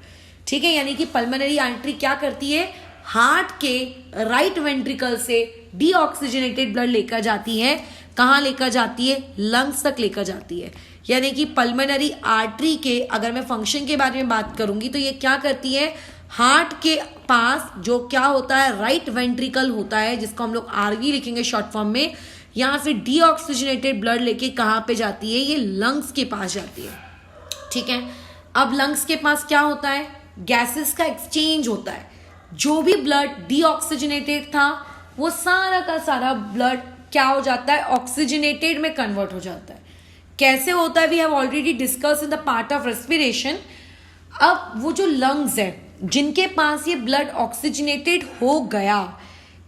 ठीक है, यानी कि पल्मोनरी आर्टरी क्या करती है, हार्ट के राइट वेंट्रिकल से डीऑक्सीजनेटेड ब्लड लेकर जाती है, कहाँ लेकर जाती है, लंग्स तक लेकर जाती है। यानी कि पल्मोनरी आर्टरी के अगर मैं फंक्शन के बारे में बात करूंगी तो ये क्या करती है, हार्ट के पास जो क्या होता है, राइट वेंट्रिकल होता है, जिसको हम लोग आरवी लिखेंगे शॉर्ट फॉर्म में, यहाँ से डीऑक्सीजनेटेड ब्लड लेके कहाँ पे जाती है, ये लंग्स के पास जाती है। ठीक है, अब लंग्स के पास क्या होता है, गैसेस का एक्सचेंज होता है। जो भी ब्लड डीऑक्सीजनेटेड था वो सारा का सारा ब्लड क्या हो जाता है, ऑक्सीजनेटेड में कन्वर्ट हो जाता है। कैसे होता है, we have already discuss in the part of respiration. अब वो जो लंग्स है जिनके पास ये ब्लड ऑक्सीजनेटेड हो गया,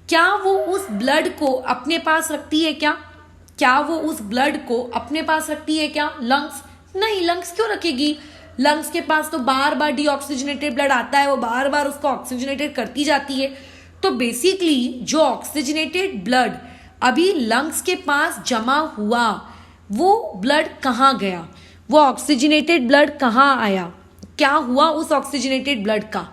क्या वो उस ब्लड को अपने पास रखती है क्या वो उस ब्लड को अपने पास रखती है क्या, लंग्स? नहीं, लंग्स क्यों रखेगी, लंग्स के पास तो बार बार डीऑक्सीजनेटेड ब्लड आता है, वो बार बार उसको ऑक्सीजनेटेड करती जाती है। तो बेसिकली जो ऑक्सीजनेटेड ब्लड अभी लंग्स के पास जमा हुआ वो ब्लड कहाँ गया, वो ऑक्सीजनेटेड ब्लड कहाँ आया, क्या हुआ उस ऑक्सीजनेटेड ब्लड का?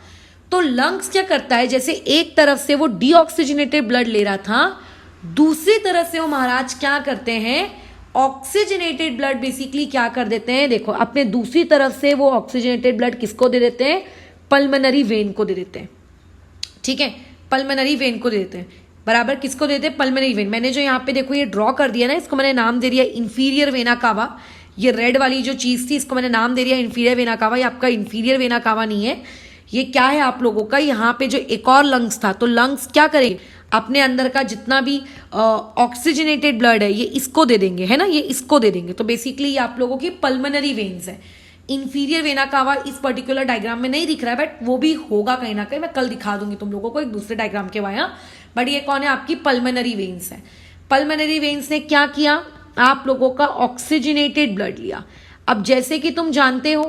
तो लंग्स क्या करता है, जैसे एक तरफ से वो डीऑक्सीजनेटेड ब्लड ले रहा था, दूसरी तरफ से वो महाराज क्या करते हैं, ऑक्सीजनेटेड ब्लड बेसिकली क्या कर देते हैं, देखो अपने दूसरी तरफ से वो ऑक्सीजनेटेड ब्लड किसको दे देते हैं, पल्मोनरी वेन को दे देते हैं। ठीक है, पल्मोनरी वेन को दे देते हैं, बराबर किसको देते हैं, पल्मोनरी वेन। मैंने जो यहाँ पे देखो ये ड्रॉ कर दिया ना, इसको मैंने नाम दे दिया इंफीरियर वेना कावा। ये रेड वाली जो चीज थी इसको मैंने नाम दे दिया इंफीरियर वेना कावा। ये आपका इंफीरियर वेना कावा नहीं है, ये क्या है आप लोगों का, यहाँ पे जो एक और लंग्स था, तो लंग्स क्या करेंगे, अपने अंदर का जितना भी ऑक्सीजनेटेड ब्लड है ये इसको दे देंगे, है ना, ये इसको दे देंगे। तो बेसिकली ये आप लोगों की पल्मोनरी वेन्स है। इंफीरियर वेना कावा इस पर्टिकुलर डायग्राम में नहीं दिख रहा है, बट वो भी होगा कहीं ना कहीं, मैं कल दिखा दूंगी तुम लोगों को एक दूसरे डायग्राम के वाया। बट ये कौन है, आपकी पल्मोनरी वेन्स है। पल्मोनरी वेन्स ने क्या किया, आप लोगों का ऑक्सीजनेटेड ब्लड लिया। अब जैसे कि तुम जानते हो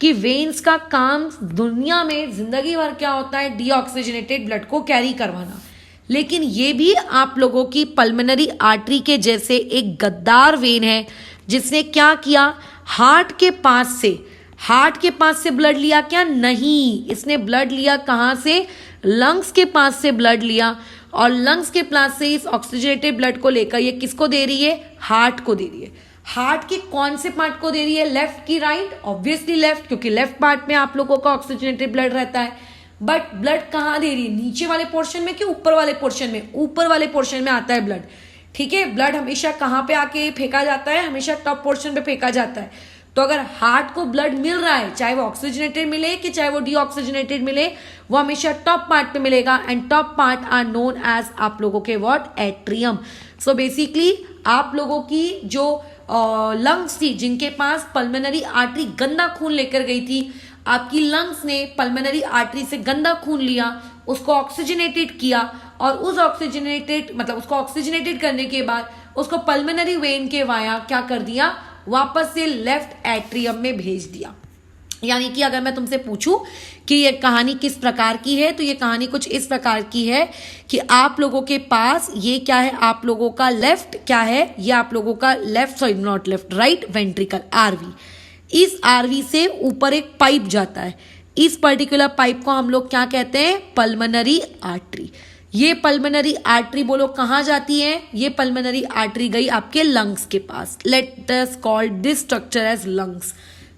कि वेन्स का काम दुनिया में जिंदगी भर क्या होता है, डीऑक्सीजनेटेड ब्लड को कैरी करवाना, लेकिन ये भी आप लोगों की पल्मोनरी आर्टरी के जैसे एक गद्दार वेन है जिसने क्या किया, हार्ट के पास से ब्लड लिया क्या, नहीं, इसने ब्लड लिया कहां से, लंग्स के पास से ब्लड लिया, और लंग्स के पास से इस ऑक्सीजनेटेड ब्लड को लेकर ये किसको दे रही है, हार्ट को दे रही है। हार्ट के कौन से पार्ट को दे रही है, लेफ्ट की राइट, ऑब्वियसली लेफ्ट, क्योंकि लेफ्ट पार्ट में आप लोगों का ऑक्सीजनेटेड ब्लड रहता है। बट ब्लड कहाँ दे रही है, नीचे वाले पोर्शन में कि ऊपर वाले पोर्शन में, ऊपर वाले पोर्शन में आता है ब्लड। ठीक है, ब्लड हमेशा कहाँ पे आके फेंका जाता है, हमेशा टॉप पोर्शन पे फेंका जाता है। तो अगर हार्ट को ब्लड मिल रहा है, चाहे वो ऑक्सीजनेटेड मिले कि चाहे वो डीऑक्सीजनेटेड मिले, वो हमेशा टॉप पार्ट पे मिलेगा। And top part are known as आप लोगों के व्हाट, एट्रियम। सो बेसिकली आप लोगों की जो लंग्स थी जिनके पास पल्मोनरी आर्टरी गंदा खून लेकर गई थी, आपकी लंग्स ने पल्मोनरी आर्टरी से गंदा खून लिया, उसको ऑक्सीजनेटेड किया, और उस उसको ऑक्सीजनेटेड करने के बाद उसको पल्मोनरी वेन के वाया क्या कर दिया, वापस से लेफ्ट एट्रियम में भेज दिया। यानी कि अगर मैं तुमसे पूछूं कि ये कहानी किस प्रकार की है, तो ये कहानी कुछ इस प्रकार की है कि आप लोगों के पास ये क्या है, आप लोगों का लेफ्ट क्या है, ये आप लोगों का राइट वेंट्रिकल, आरवी। इस आरवी से ऊपर एक पाइप जाता है, इस पर्टिकुलर पाइप को हम लोग क्या कहते हैं, पल्मोनरी आर्टरी। ये पल्मोनरी आर्टरी बोलो कहाँ जाती है, ये पल्मोनरी आर्टरी गई आपके लंग्स के पास। Let us call this structure as lungs.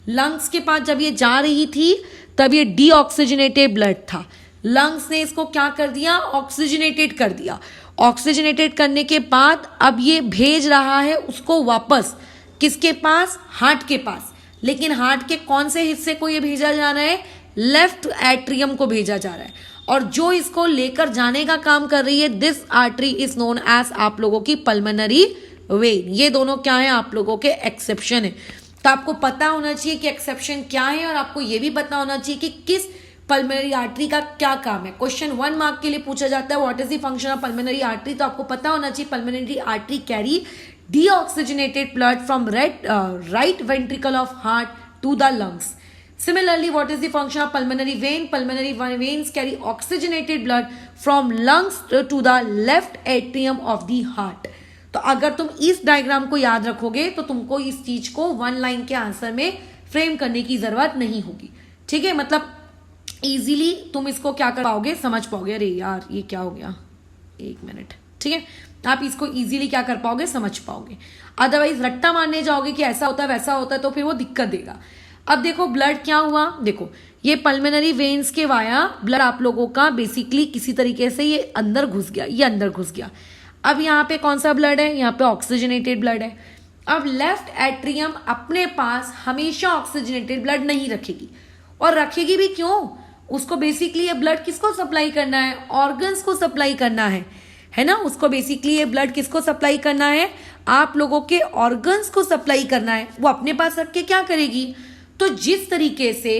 Lungs के पास जब ये जा रही थी तब ये डीऑक्सीजनेटेड ब्लड था, लंग्स ने इसको क्या कर दिया, ऑक्सीजनेटेड कर दिया। ऑक्सीजनेटेड करने के बाद अब ये भेज रहा है उसको वापस किसके पास, हार्ट के पास। लेकिन हार्ट के कौन से हिस्से को ये भेजा जा रहा है, लेफ्ट एट्रियम को भेजा जा रहा है, और जो इसको लेकर जाने का काम कर रही है, this artery is known as आप लोगों की पल्मोनरी वेन। ये दोनों क्या है, आप लोगों के एक्सेप्शन है। तो आपको पता होना चाहिए कि एक्सेप्शन क्या है, और आपको ये भी पता होना चाहिए कि किस पल्मोनरी आर्टरी का क्या काम है। क्वेश्चन 1 मार्क के लिए पूछा जाता है what is the function of pulmonary artery, तो आपको पता होना चाहिए pulmonary artery carry deoxygenated blood from right ventricle of heart to the lungs. Similarly, what is the function of pulmonary vein? Pulmonary veins carry oxygenated blood from lungs to the left atrium of the heart. तो अगर तुम इस diagram को याद रखोगे तो तुमको इस चीज को 1 लाइन के आंसर में फ्रेम करने की जरूरत नहीं होगी। ठीक है, मतलब इजीली तुम इसको क्या कर पाओगे, समझ पाओगे। अरे यार ये क्या हो गया, 1 मिनट। ठीक है, आप इसको इजीली क्या कर पाओगे, समझ पाओगे। अदरवाइज रट्टा मारने जाओगे कि ऐसा होता है वैसा होता है तो फिर वो दिक्कत देगा। अब देखो ब्लड क्या हुआ, देखो ये पल्मोनरी वेन्स के वाया ब्लड आप लोगों का बेसिकली किसी तरीके से ये अंदर घुस गया, ये अंदर घुस गया। अब यहाँ पे कौन सा ब्लड है, यहाँ पे ऑक्सीजनेटेड ब्लड है। अब लेफ्ट एट्रियम अपने पास हमेशा ऑक्सीजनेटेड ब्लड नहीं रखेगी, और रखेगी भी क्यों, उसको बेसिकली ये ब्लड किसको सप्लाई करना है, ऑर्गन्स को सप्लाई करना है ना। उसको बेसिकली ये ब्लड किसको सप्लाई करना है, आप लोगों के ऑर्गन्स को सप्लाई करना है। वो अपने पास रख के क्या करेगी, तो जिस तरीके से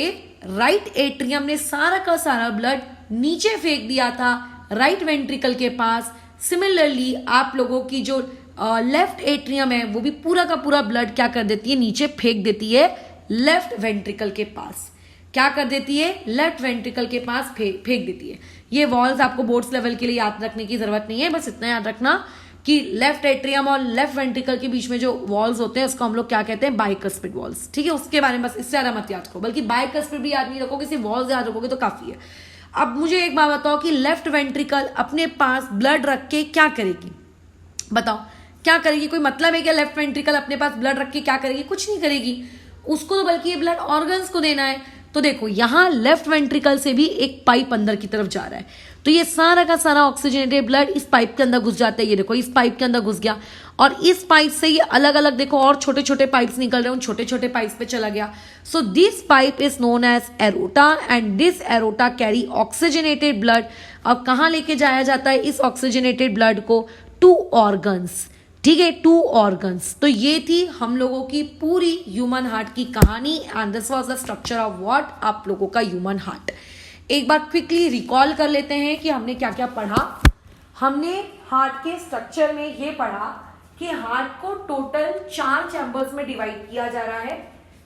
राइट एट्रियम ने सारा का सारा ब्लड नीचे फेंक दिया था राइट वेंट्रिकल के पास, सिमिलरली आप लोगों की जो लेफ्ट एट्रियम है वो भी पूरा का पूरा ब्लड क्या कर देती है, नीचे फेंक देती है लेफ्ट वेंट्रिकल के पास। क्या कर देती है, लेफ्ट वेंट्रिकल के पास फेंक देती है। ये वॉल्स आपको बोर्ड्स लेवल के लिए याद रखने की जरूरत नहीं है, बस इतना याद रखना कि लेफ्ट एट्रियम और लेफ्ट वेंट्रिकल के बीच में जो वॉल्स होते हैं उसको हम लोग क्या कहते हैं, बाइकस्पिड वॉल्स। ठीक है, उसके बारे में बस इससे ज्यादा मत याद करो, बल्कि बाइकस्पिड भी याद नहीं रखोगे, सिर्फ वॉल्स याद रखोगे तो काफी है। अब मुझे एक बात बताओ कि लेफ्ट वेंट्रिकल अपने पास ब्लड रख के क्या करेगी, बताओ क्या करेगी, कोई मतलब है क्या लेफ्ट वेंट्रिकल अपने पास ब्लड रख के क्या करेगी, कुछ नहीं करेगी। उसको तो बल्कि ये ब्लड ऑर्गन्स को देना है। तो देखो यहां लेफ्ट वेंट्रिकल से भी एक पाइप अंदर की तरफ जा रहा है, तो ये सारा का सारा ऑक्सीजनेटेड ब्लड इस पाइप के अंदर घुस जाता है। ये देखो इस पाइप के अंदर घुस गया, और इस पाइप से ये अलग अलग देखो और छोटे छोटे पाइप्स निकल रहे हैं, उन छोटे छोटे पाइप्स पे चला गया। So this pipe is known as aorta, and this aorta carry oxygenated blood. अब कहां लेके जाया जाता है इस ऑक्सीजनेटेड ब्लड को, टू ऑर्गन्स। ठीक है, 2 ऑर्गन्स। तो ये थी हम लोगों की पूरी ह्यूमन हार्ट की कहानी, and this was the structure of what, आप लोगों का ह्यूमन हार्ट। एक बार क्विकली रिकॉल कर लेते हैं कि हमने क्या क्या पढ़ा। हमने हार्ट के स्ट्रक्चर में ये पढ़ा कि हार्ट को टोटल 4 चैम्बर्स में डिवाइड किया जा रहा है।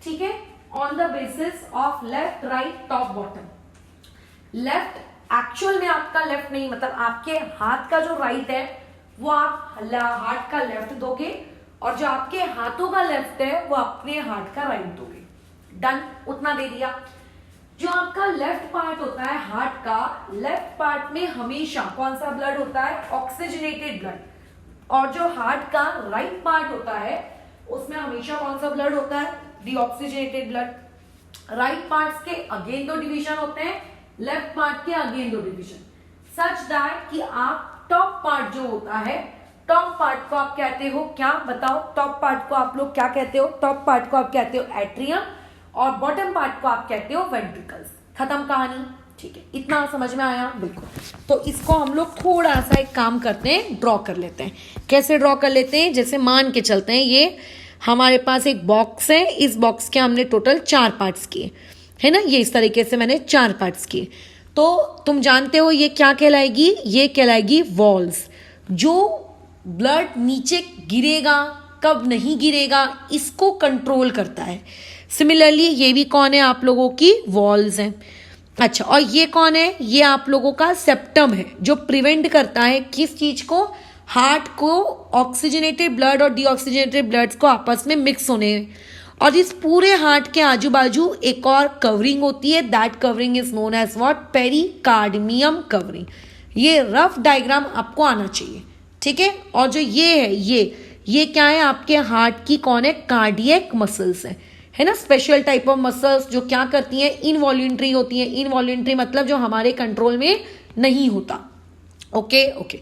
ठीक है, on the basis of left, right, top, bottom. Left actual में आपका लेफ्ट नहीं, मतलब आपके हाथ का जो राइट है वो आप हार्ट का लेफ्ट दोगे, और जो आपके हाथों का लेफ्ट है वो अपने हार्ट का राइट दोगे। डन, उतना दे दिया। जो आपका लेफ्ट पार्ट होता है हार्ट का, लेफ्ट पार्ट में हमेशा कौन सा ब्लड होता है, ऑक्सीजनेटेड ब्लड। और जो हार्ट का राइट पार्ट होता है उसमें हमेशा कौन सा ब्लड होता है, डीऑक्सीजनेटेड ब्लड। राइट पार्ट्स के अगेन 2 डिवीजन होते हैं, लेफ्ट पार्ट के अगेन 2 डिवीजन, सच दैट कि आप टॉप पार्ट जो होता है, टॉप पार्ट को आप कहते हो क्या, बताओ टॉप पार्ट को आप लोग क्या कहते हो, टॉप पार्ट को आप कहते हो एट्रियम, और बॉटम पार्ट को आप कहते हो वेंट्रिकल्स। खत्म कहानी। ठीक है, इतना समझ में आया, बिल्कुल। तो इसको हम लोग थोड़ा सा एक काम करते हैं, ड्रॉ कर लेते हैं। कैसे ड्रॉ कर लेते हैं, जैसे मान के चलते हैं ये हमारे पास एक बॉक्स है, इस बॉक्स के हमने टोटल 4 पार्ट्स किए है ना, ये इस तरीके से मैंने 4 पार्ट्स किए। तो तुम जानते हो ये क्या कहलाएगी, ये कहलाएगी वॉल्स। जो ब्लड नीचे गिरेगा कब नहीं गिरेगा इसको कंट्रोल करता है। सिमिलरली ये भी कौन है, आप लोगों की वॉल्स हैं। अच्छा, और ये कौन है, ये आप लोगों का सेप्टम है, जो प्रिवेंट करता है किस चीज को, हार्ट को ऑक्सीजनेटेड ब्लड और डीऑक्सीजनेटेड ब्लड को आपस में मिक्स होने। और इस पूरे हार्ट के आजू बाजू एक और कवरिंग होती है, that covering is known as what, pericardium covering. ये रफ डायग्राम आपको आना चाहिए। ठीक है, और जो ये है ये क्या है, आपके हार्ट की कौन है, कार्डियक मसल्स है ना, स्पेशल टाइप ऑफ मसल्स जो क्या करती हैं, इनवॉल्यूंट्री होती हैं। इनवॉल्यूंट्री मतलब जो हमारे कंट्रोल में नहीं होता। Okay okay,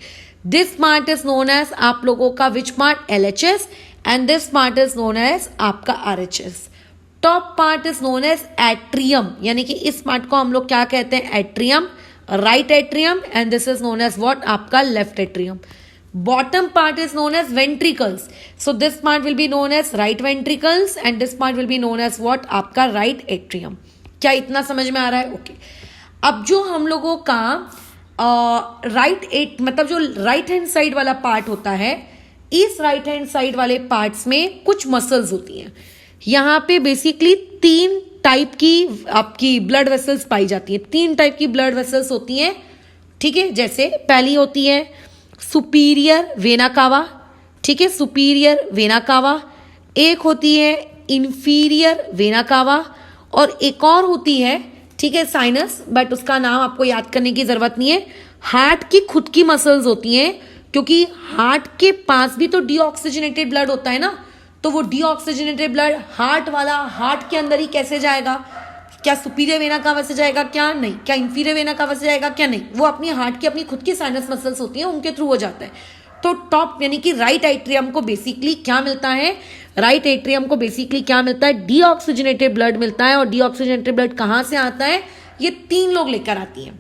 this part is known as आप लोगों का which part, LHS, and this part is known as आपका RHS। Top part is known as atrium, यानी कि इस पार्ट को हम लोग क्या कहते हैं, atrium, right atrium, and this is known as what, आपका left atrium. Bottom part is known as ventricles. So this part will be known as right ventricles and this part will be known as what, आपका right atrium. क्या इतना समझ में आ रहा है? Okay. अब जो हम लोगों का मतलब जो राइट हैंड साइड वाला पार्ट होता है, इस राइट हैंड साइड वाले पार्ट्स में कुछ मसल्स होती हैं. यहाँ पे बेसिकली 3 टाइप की आपकी ब्लड वेसल्स पाई जाती है. 3 टाइप की ब्लड वेसल्स होती हैं, ठीक है. जैसे पहली होती है सुपीरियर वेना कावा, ठीक है, सुपीरियर वेना कावा. एक होती है इंफीरियर वेना कावा और एक और होती है, ठीक है, साइनस, बट उसका नाम आपको याद करने की जरूरत नहीं है. हार्ट की खुद की मसल्स होती हैं, क्योंकि हार्ट के पास भी तो डीऑक्सीजनेटेड ब्लड होता है ना, तो वो डीऑक्सीजनेटेड ब्लड हार्ट वाला हार्ट के अंदर ही कैसे जाएगा? क्या सुपीरियर वेना कावा से जाएगा? क्या नहीं. क्या इंफीरियर वेना कावा से जाएगा? क्या नहीं. वो अपनी हार्ट की अपनी खुद की साइनस मसल्स होती हैं, उनके थ्रू हो जाता है. तो टॉप यानी कि राइट एट्रियम को बेसिकली क्या मिलता है? राइट एट्रियम को बेसिकली क्या मिलता है? डीऑक्सीजनेटेड ब्लड मिलता है. और डीऑक्सीजनेटेड ब्लड कहाँ से आता है? ये 3 लोग लेकर आती हैं,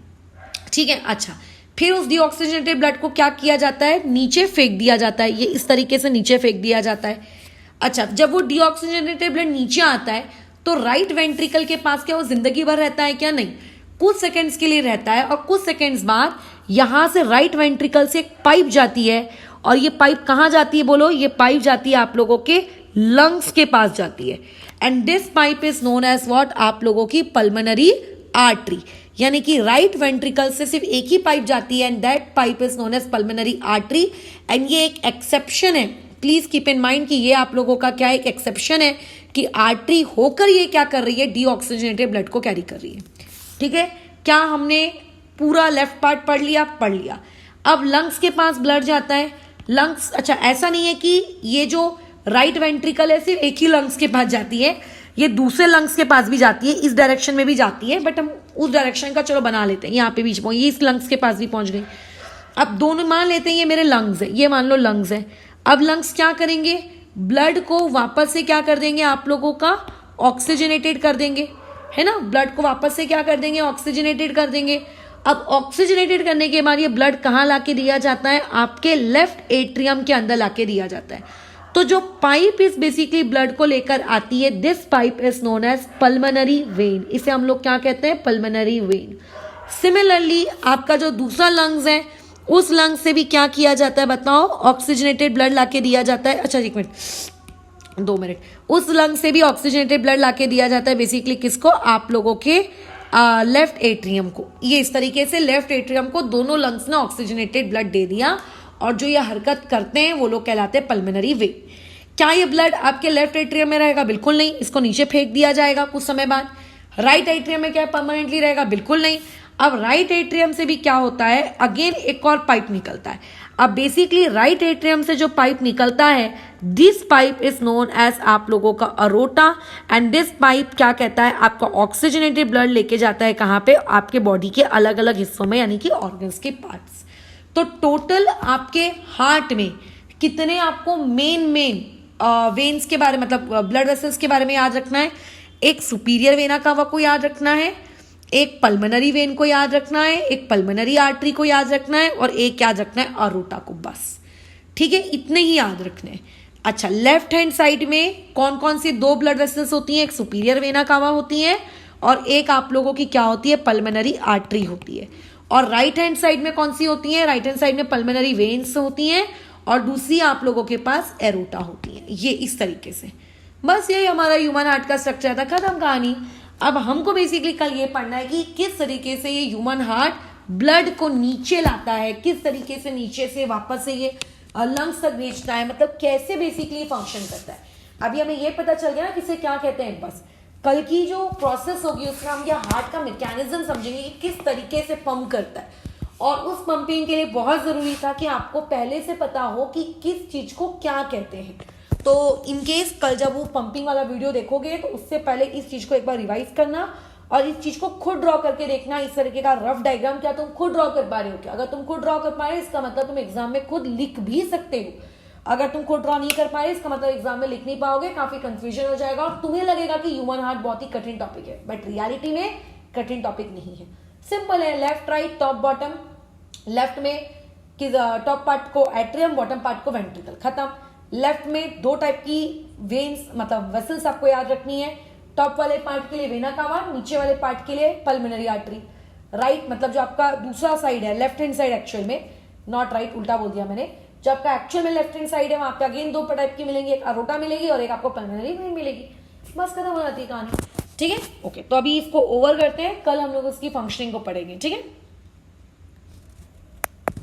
ठीक है. अच्छा, फिर उस डीऑक्सीजनेटेड ब्लड को क्या किया जाता है? नीचे फेंक दिया जाता है. ये इस तरीके से नीचे फेंक दिया जाता है. अच्छा, जब वो डीऑक्सीजनेटेड ब्लड नीचे आता है तो राइट वेंट्रिकल के पास क्या वो जिंदगी भर रहता है? क्या नहीं. कुछ सेकंड्स के लिए रहता है और कुछ सेकंड्स बाद यहां से राइट वेंट्रिकल से एक पाइप जाती है. और ये पाइप कहां जाती है? बोलो. ये पाइप जाती है आप लोगों के लंग्स के पास जाती है. And this pipe is known as what, आप लोगों की पल्मोनरी आर्टरी. यानी कि राइट वेंट्रिकल से सिर्फ एक ही पाइप जाती है and that pipe is known as pulmonary artery. And ये एक एक्सेप्शन है, प्लीज कीप इन माइंड कि ये आप लोगों का क्या एक एक्सेप्शन है कि आर्टरी होकर ये क्या कर रही है? डीऑक्सीजनेटेड ब्लड को कैरी कर रही है, ठीक है. क्या हमने पूरा लेफ्ट पार्ट पढ़ लिया? पढ़ लिया. अब लंग्स के पास ब्लड जाता है. लंग्स, अच्छा ऐसा नहीं है कि ये जो राइट वेंट्रिकल है सिर्फ एक ही लंग्स के पास जाती है, ये दूसरे लंग्स के पास भी जाती है, इस डायरेक्शन में भी जाती है, बट हम उस डायरेक्शन का चलो बना लेते हैं. यहाँ पे बीच में ये इस लंग्स के पास भी पहुंच गई. अब दोनों मान लेते हैं ये मेरे लंग्स है, ये मान लो लंग्स है. अब लंग्स क्या करेंगे? ब्लड को वापस से क्या कर देंगे? आप लोगों का ऑक्सीजनेटेड कर देंगे, है ना. ब्लड को वापस से क्या कर देंगे? ऑक्सीजनेटेड कर देंगे. अब ऑक्सीजनेटेड करने के बाद ये ब्लड कहाँ लाके दिया जाता है? आपके लेफ्ट एट्रियम के अंदर लाके दिया जाता है. तो जो पाइप इस बेसिकली ब्लड को लेकर आती है, this pipe is known as pulmonary vein. इसे हम लोग क्या कहते हैं? Pulmonary vein. सिमिलरली आपका जो दूसरा लंग्स है, उस लंग से भी क्या किया जाता है बताओ? ऑक्सीजनेटेड ब्लड लाके दिया जाता है. अच्छा 1 मिनट, 2 मिनट. उस लंग से भी ऑक्सीजनेटेड ब्लड लाके दिया जाता है बेसिकली किसको? आप लोगों के लेफ्ट एट्रियम को. ये इस तरीके से लेफ्ट एट्रियम को दोनों लंग्स ने ऑक्सीजनेटेड ब्लड दे दिया और जो ये हरकत करते हैं वो लोग कहलाते हैं पल्मोनरी वेन. क्या ये ब्लड आपके लेफ्ट एट्रियम में रहेगा? बिल्कुल नहीं. इसको नीचे फेंक दिया जाएगा कुछ समय बाद. राइट एट्रियम में क्या परमानेंटली रहेगा? बिल्कुल नहीं. अब राइट एट्रियम से भी क्या होता है? अगेन एक और पाइप निकलता है. अब बेसिकली राइट एट्रियम से जो पाइप निकलता है, this pipe is known as आप लोगों का अरोटा. एंड दिस पाइप क्या कहता है? आपका ऑक्सीजनेटेड ब्लड लेके जाता है कहाँ पे? आपके बॉडी के अलग अलग हिस्सों में, यानी कि ऑर्गन्स के पार्ट्स. तो टोटल आपके हार्ट में कितने आपको मेन वेन्स के बारे मतलब ब्लड वेसल्स के बारे में याद रखना है? एक सुपीरियर वेना कावा को याद रखना है, एक पल्मोनरी वेन को याद रखना है, एक पल्मोनरी आर्टरी को याद रखना है और एक याद रखना है अरोटा को. बस, ठीक है, इतने ही याद रखने हैं. अच्छा, लेफ्ट हैंड साइड में कौन कौन सी 2 ब्लड वेसल्स होती हैं? एक सुपीरियर वेना कावा होती है और एक आप लोगों की क्या होती है? पल्मोनरी आर्टरी होती है. और राइट हैंड साइड में कौन सी होती है? राइट हैंड साइड में पल्मोनरी वेन्स होती हैं और दूसरी आप लोगों के पास एरोटा होती है. ये इस तरीके से. बस यही हमारा ह्यूमन हार्ट का स्ट्रक्चर था, खत्म कहानी. अब हमको बेसिकली कल ये पढ़ना है कि किस तरीके से ये ह्यूमन हार्ट ब्लड को नीचे लाता है, किस तरीके से नीचे से वापस से ये लंग्स तक भेजता है, मतलब कैसे बेसिकली फंक्शन करता है. अभी हमें ये पता चल गया ना किसे क्या कहते हैं. बस कल की जो प्रोसेस होगी उसमें हम ये हार्ट का मैकेनिज्म समझेंगे कि किस तरीके से पंप करता है. और उस पंपिंग के लिए बहुत जरूरी था कि आपको पहले से पता हो कि किस चीज को क्या कहते हैं. तो इनकेस कल जब वो पंपिंग वाला वीडियो देखोगे तो उससे पहले इस चीज को एक बार रिवाइज करना और इस चीज को खुद ड्रॉ करके देखना. इस तरीके का रफ डायग्राम क्या तुम खुद ड्रॉ कर पा रहे हो क्या? अगर तुम खुद ड्रॉ कर पा रहे हो इसका मतलब तुम एग्जाम में खुद लिख भी सकते हो. अगर तुम खुद ड्रॉ नहीं कर पाए इसका मतलब एग्जाम में लिख नहीं पाओगे, काफी कंफ्यूजन हो जाएगा और तुम्हें लगेगा कि ह्यूमन हार्ट बहुत ही कठिन टॉपिक है, बट रियलिटी में कठिन टॉपिक नहीं है, सिंपल है। Left right top bottom, left में कि टॉप पार्ट को एट्रियम, बॉटम पार्ट को वेंट्रिकल, खत्म। लेफ्ट में दो टाइप की वेन्स मतलब वेसल्स आपको याद रखनी है, टॉप वाले पार्ट के लिए वेना कावा, नीचे वाले पार्ट के लिए पल्मोनरी आर्टरी। राइट मतलब जो आपका दूसरा साइड है, लेफ्ट हैंड साइड एक्चुअल में, नॉट राइट, उल्टा बोल दिया मैंने, जो आपका एक्चुअल में लेफ्ट हैंड साइड है वहां पे अगेन दो टाइप की मिलेंगी, एक अरोटा मिलेगी और एक आपको पल्मोनरी वेन मिलेगी, बस खत्म हो जाती है कहानी। ठीक है, ओके, तो अभी इसको ओवर करते हैं, कल हम लोग उसकी फंक्शनिंग को पढ़ेंगे। ठीक है।